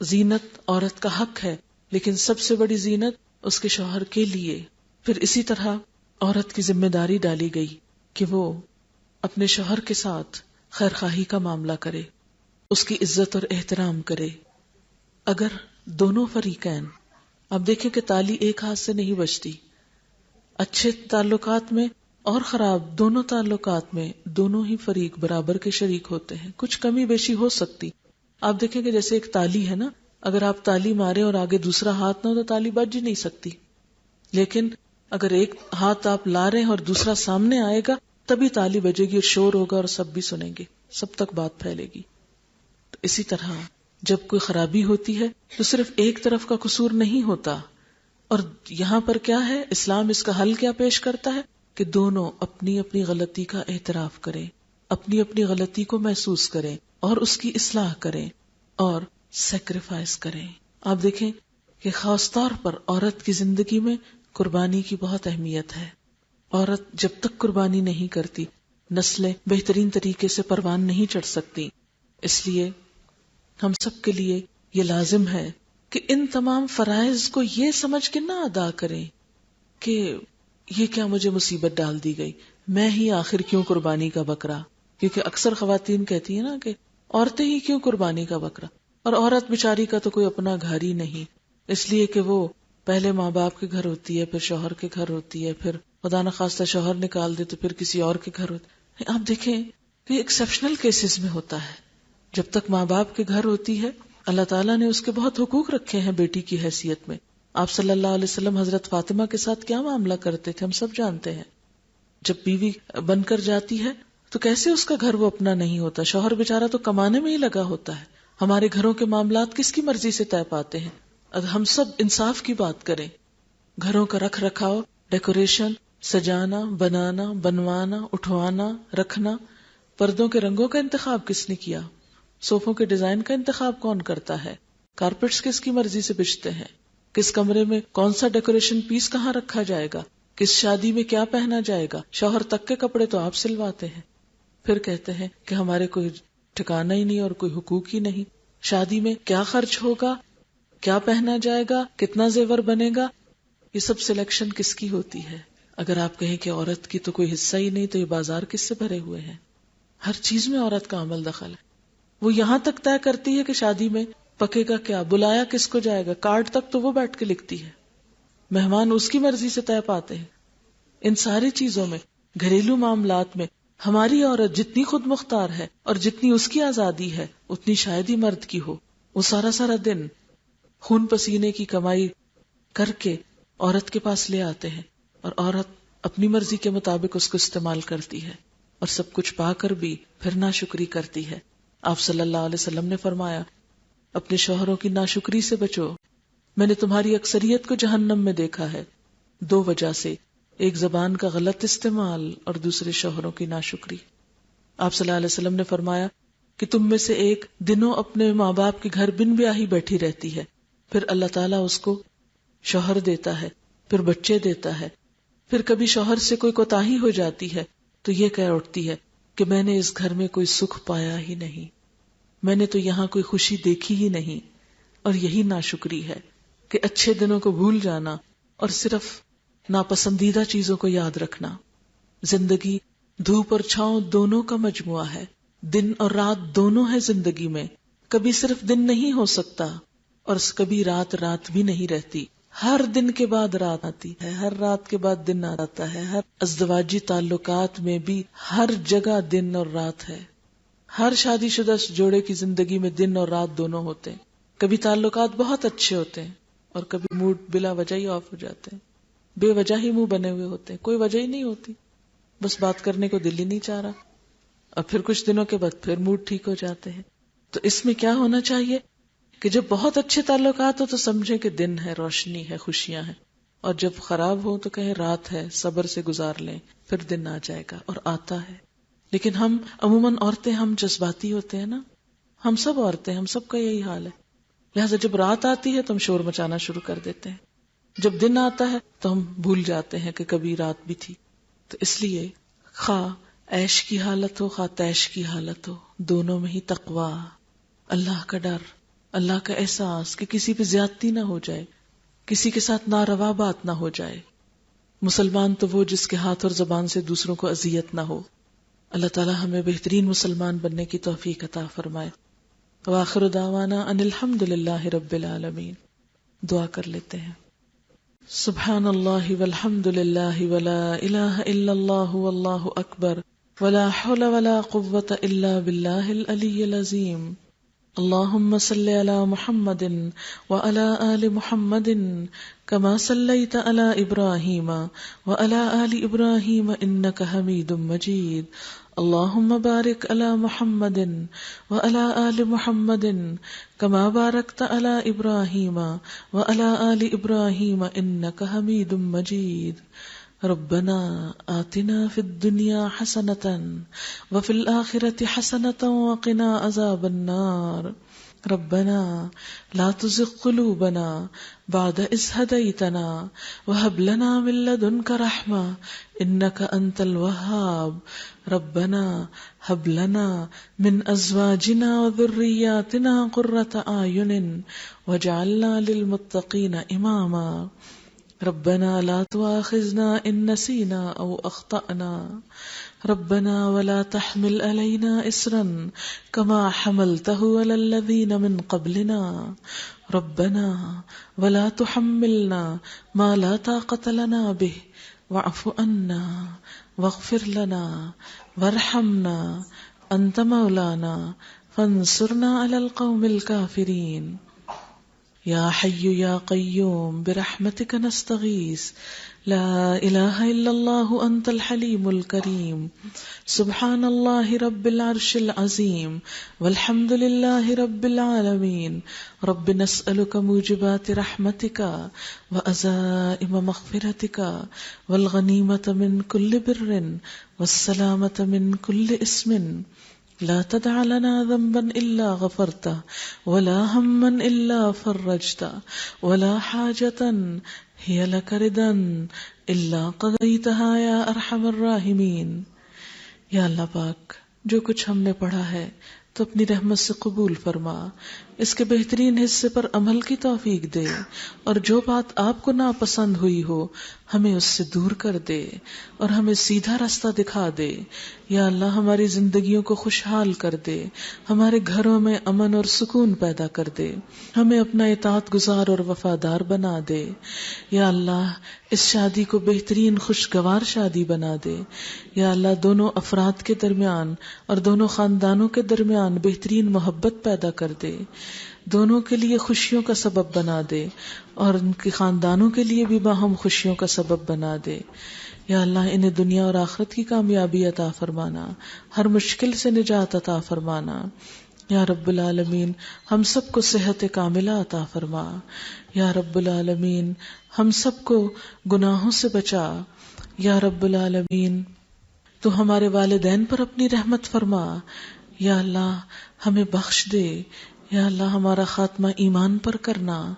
زینت عورت کا حق ہے، لیکن سب سے بڑی زینت اس کے شوہر کے لیے. پھر اسی طرح عورت کی ذمہ داری ڈالی گئی کہ وہ اپنے شوہر کے ساتھ خیر خواہی کا معاملہ کرے، اس کی عزت اور احترام کرے. اگر دونوں فریقین، اب دیکھیں کہ تالی ایک ہاتھ سے نہیں بجتی، اچھے تعلقات میں اور خراب دونوں تعلقات میں دونوں ہی فریق برابر کے شریک ہوتے ہیں. کچھ کمی بیشی ہو سکتی. آپ دیکھیں کہ جیسے ایک تالی ہے نا، اگر آپ تالی مارے اور آگے دوسرا ہاتھ نہ ہو تو تالی بج ہی نہیں سکتی. لیکن اگر ایک ہاتھ آپ لا رہے ہیں اور دوسرا سامنے آئے گا تبھی تالی بجے گی اور شور ہوگا اور سب بھی سنیں گے، سب تک بات پھیلے گی. تو اسی طرح جب کوئی خرابی ہوتی ہے تو صرف ایک طرف کا قصور نہیں ہوتا. اور یہاں پر کیا ہے، اسلام اس کا حل کیا پیش کرتا ہے کہ دونوں اپنی اپنی غلطی کا اعتراف کریں، اپنی اپنی غلطی کو محسوس کریں اور اس کی اصلاح کریں اور سیکریفائس کریں. آپ دیکھیں کہ خاص طور پر عورت کی زندگی میں قربانی کی بہت اہمیت ہے. عورت جب تک قربانی نہیں کرتی نسلیں بہترین طریقے سے پروان نہیں چڑھ سکتی. اس لیے ہم سب کے لیے یہ لازم ہے کہ ان تمام فرائض کو یہ سمجھ کے نہ ادا کریں کہ یہ کیا مجھے مصیبت ڈال دی گئی، میں ہی آخر کیوں قربانی کا بکرا. کیونکہ اکثر خواتین کہتی ہیں نا کہ عورتیں ہی کیوں قربانی کا بکرا، اور عورت بیچاری کا تو کوئی اپنا گھر ہی نہیں، اس لیے کہ وہ پہلے ماں باپ کے گھر ہوتی ہے، پھر شوہر کے گھر ہوتی ہے، پھر خدا نخواستہ شوہر نکال دے تو پھر کسی اور کے گھر ہوتی ہے. آپ دیکھیں کہ ایکسیپشنل کیسز میں ہوتا ہے. جب تک ماں باپ کے گھر ہوتی ہے اللہ تعالیٰ نے اس کے بہت حقوق رکھے ہیں بیٹی کی حیثیت میں. آپ صلی اللہ علیہ وسلم حضرت فاطمہ کے ساتھ کیا معاملہ کرتے تھے ہم سب جانتے ہیں. جب بیوی بن کر جاتی ہے تو کیسے اس کا گھر وہ اپنا نہیں ہوتا، شوہر بیچارہ تو کمانے میں ہی لگا ہوتا ہے. ہمارے گھروں کے معاملات کس کی مرضی سے طے پاتے ہیں؟ اگر ہم سب انصاف کی بات کریں، گھروں کا رکھ رکھاؤ، ڈیکوریشن، سجانا، بنانا، بنوانا، اٹھوانا، رکھنا، پردوں کے رنگوں کا انتخاب کس نے کیا، صوفوں کے ڈیزائن کا انتخاب کون کرتا ہے، کارپیٹس کس کی مرضی سے بچھتے ہیں، کس کمرے میں کون سا ڈیکوریشن پیس کہاں رکھا جائے گا، کس شادی میں کیا پہنا جائے گا، شوہر تک کے کپڑے تو آپ سلواتے ہیں، پھر کہتے ہیں کہ ہمارے کوئی ٹھکانہ ہی نہیں اور کوئی حقوق ہی نہیں، شادی میں کیا خرچ ہوگا، کیا پہنا جائے گا، کتنا زیور بنے گا، یہ سب سلیکشن کس کی ہوتی ہے؟ اگر آپ کہیں کہ عورت کی تو کوئی حصہ ہی نہیں، تو یہ بازار کس سے بھرے ہوئے ہیں؟ ہر چیز میں عورت کا عمل دخل ہے. وہ یہاں تک طے کرتی ہے کہ شادی میں پکے گا کیا، بلایا کس کو جائے گا، کارڈ تک تو وہ بیٹھ کے لکھتی ہے، مہمان اس کی مرضی سے طے پاتے ہیں. ان ساری چیزوں میں، گھریلو معاملات میں ہماری عورت جتنی خود مختار ہے اور جتنی اس کی آزادی ہے اتنی شاید ہی مرد کی ہو. وہ سارا سارا دن خون پسینے کی کمائی کر کے عورت کے پاس لے آتے ہیں اور عورت اپنی مرضی کے مطابق اس کو استعمال کرتی ہے اور سب کچھ پا کر بھی پھر ناشکری کرتی ہے. آپ صلی اللہ علیہ وسلم نے فرمایا اپنے شوہروں کی ناشکری سے بچو، میں نے تمہاری اکثریت کو جہنم میں دیکھا ہے 2 وجہ سے، ایک زبان کا غلط استعمال اور دوسرے شوہروں کی ناشکری. آپ صلی اللہ علیہ وسلم نے فرمایا کہ تم میں سے ایک دنوں اپنے ماں باپ کے گھر بن بیاہی بیٹھی رہتی ہے، پھر اللہ تعالیٰ اس کو شوہر دیتا ہے، پھر بچے دیتا ہے، پھر کبھی شوہر سے کوئی کوتاہی ہو جاتی ہے تو یہ کہہ اٹھتی ہے کہ میں نے اس گھر میں کوئی سکھ پایا ہی نہیں، میں نے تو یہاں کوئی خوشی دیکھی ہی نہیں. اور یہی ناشکری ہے کہ اچھے دنوں کو بھول جانا اور صرف ناپسندیدہ چیزوں کو یاد رکھنا. زندگی دھوپ اور چھاؤں دونوں کا مجموعہ ہے، دن اور رات دونوں ہے زندگی میں. کبھی صرف دن نہیں ہو سکتا اور کبھی رات رات بھی نہیں رہتی. ہر دن کے بعد رات آتی ہے، ہر رات کے بعد دن آتا ہے. ہر ازدواجی تعلقات میں بھی ہر جگہ دن اور رات ہے. ہر شادی شدہ جوڑے کی زندگی میں دن اور رات دونوں ہوتے ہیں. کبھی تعلقات بہت اچھے ہوتے ہیں اور کبھی موڈ بلا وجہ ہی آف ہو جاتے ہیں، بے وجہ ہی منہ بنے ہوئے ہوتے ہیں، کوئی وجہ ہی نہیں ہوتی، بس بات کرنے کو دل ہی نہیں چاہ رہا، اور پھر کچھ دنوں کے بعد پھر موڈ ٹھیک ہو جاتے ہیں. تو اس میں کیا ہونا چاہیے کہ جب بہت اچھے تعلقات ہو تو سمجھیں کہ دن ہے، روشنی ہے، خوشیاں ہیں، اور جب خراب ہو تو کہیں رات ہے، صبر سے گزار لیں، پھر دن آ جائے گا، اور آتا ہے. لیکن ہم عموماً عورتیں ہم جذباتی ہوتے ہیں نا، ہم سب عورتیں، ہم سب کا یہی حال ہے. لہٰذا جب رات آتی ہے تو ہم شور مچانا شروع کر دیتے ہیں، جب دن آتا ہے تو ہم بھول جاتے ہیں کہ کبھی رات بھی تھی. تو اس لیے خواہ عیش کی حالت ہو خواہ تیش کی حالت ہو، دونوں میں ہی تقویٰ، اللہ کا ڈر، اللہ کا احساس کہ کسی پہ زیادتی نہ ہو جائے، کسی کے ساتھ ناروا بات نہ ہو جائے. مسلمان تو وہ جس کے ہاتھ اور زبان سے دوسروں کو اذیت نہ ہو. اللہ تعالی ہمیں بہترین مسلمان بننے کی توفیق عطا فرمائے. وآخر دعوانا ان الحمد للہ رب العالمین. دعا کر لیتے ہیں. سبحان اللہ والحمد للہ ولا الہ الا اللہ واللہ اکبر ولا حول ولا قوة الا باللہ العلی العظیم. اللہم صل علی محمد وعلی آل محمد کما صلیت علی ابراہیم وعلی آل ابراہیم انک حمید مجید. اللہم بارک علی محمد وعلی آل محمد کما بارکت علی ابراہیم وعلی آل ابراہیم انک حمید مجید. ربنا آتنا فی الدنیا حسنة وفی الآخرة حسنة وقنا عذاب النار. ربنا لا تزغ قلوبنا بعد إذ هديتنا وهب لنا من لدنك رحمة إنك أنت الوهاب. ربنا هب لنا من أزواجنا وذرياتنا قرة أعين واجعلنا للمتقين إماما. ربنا لا تؤاخذنا إن نسينا أو أخطأنا. ربنا ولا تحمل علينا إصرا كما حملته على الذين من قبلنا. ربنا ولا تحملنا ما لا طاقة لنا به واعف عنا واغفر لنا وارحمنا أنت مولانا فانصرنا على القوم الكافرين. یا حی یا قیوم برحمتک نستغیث لا الہ الا اللہ انت الحلیم الکریم. سبحان اللہ رب العرش العظیم والحمد للہ رب العالمین. رب نسألک موجبات رحمتک وعزائم مغفرتک والغنیمة من کل بر والسلامة من کل اسم لا تدع لنا ذنبا إلا غفرته ولا هما إلا فرجته ولا حاجة هي لك ردا إلا قضيتها يا أرحم الراحمين. یا اللہ پاک، جو کچھ ہم نے پڑھا ہے تو اپنی رحمت سے قبول فرما، اس کے بہترین حصے پر عمل کی توفیق دے، اور جو بات آپ کو ناپسند ہوئی ہو ہمیں اس سے دور کر دے اور ہمیں سیدھا راستہ دکھا دے. یا اللہ ہماری زندگیوں کو خوشحال کر دے، ہمارے گھروں میں امن اور سکون پیدا کر دے، ہمیں اپنا اطاعت گزار اور وفادار بنا دے. یا اللہ اس شادی کو بہترین خوشگوار شادی بنا دے. یا اللہ دونوں افراد کے درمیان اور دونوں خاندانوں کے درمیان بہترین محبت پیدا کر دے، دونوں کے لیے خوشیوں کا سبب بنا دے اور ان کے خاندانوں کے لیے بھی باہم خوشیوں کا سبب بنا دے. یا اللہ انہیں دنیا اور آخرت کی کامیابی عطا فرمانا، ہر مشکل سے نجات عطا فرمانا. یا رب العالمین ہم سب کو صحت کاملہ عطا فرما. یا رب العالمین ہم سب کو گناہوں سے بچا. یا رب العالمین تو ہمارے والدین پر اپنی رحمت فرما. یا اللہ ہمیں بخش دے. یا اللہ ہمارا خاتمہ ایمان پر کرنا.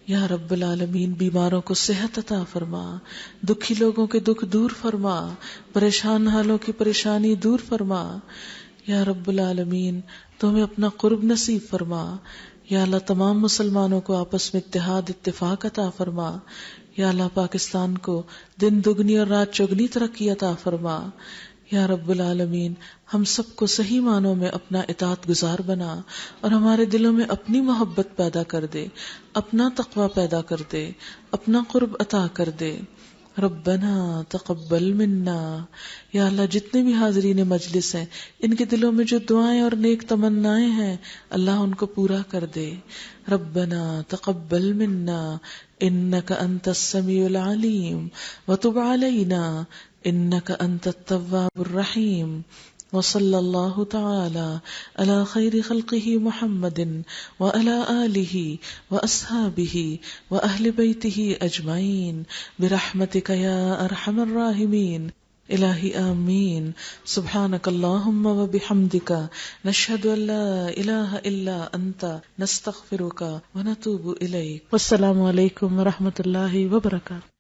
یا رب العالمین بیماروں کو صحت عطا فرما، دکھی لوگوں کے دکھ دور فرما، پریشان حالوں کی پریشانی دور فرما. یا رب العالمین تو ہمیں اپنا قرب نصیب فرما. یا اللہ تمام مسلمانوں کو آپس میں اتحاد اتفاق عطا فرما. یا اللہ پاکستان کو دن دگنی اور رات چگنی ترقی عطا فرما. یا رب العالمین ہم سب کو صحیح معنوں میں اپنا اطاعت گزار بنا اور ہمارے دلوں میں اپنی محبت پیدا کر دے، اپنا تقوی پیدا کر دے، اپنا قرب عطا کر دے. ربنا تقبل منا. یا اللہ جتنے بھی حاضرین مجلس ہیں ان کے دلوں میں جو دعائیں اور نیک تمنائیں ہیں اللہ ان کو پورا کر دے. ربنا تقبل منا انک انت السمیع العلیم وتب علینا انک انت التواب الرحیم. وصلی اللہ تعالی علی خیر خلقہ محمد وعلی آلہ واصحابہ واہل بیتہ اجمعین برحمتک یا ارحم الراحمین. الہی آمین. سبحانک اللہم وبحمدک نشہد ان لا الہ الا انت نستغفرک ونتوب الیک. والسلام علیکم ورحمۃ اللہ وبرکاتہ.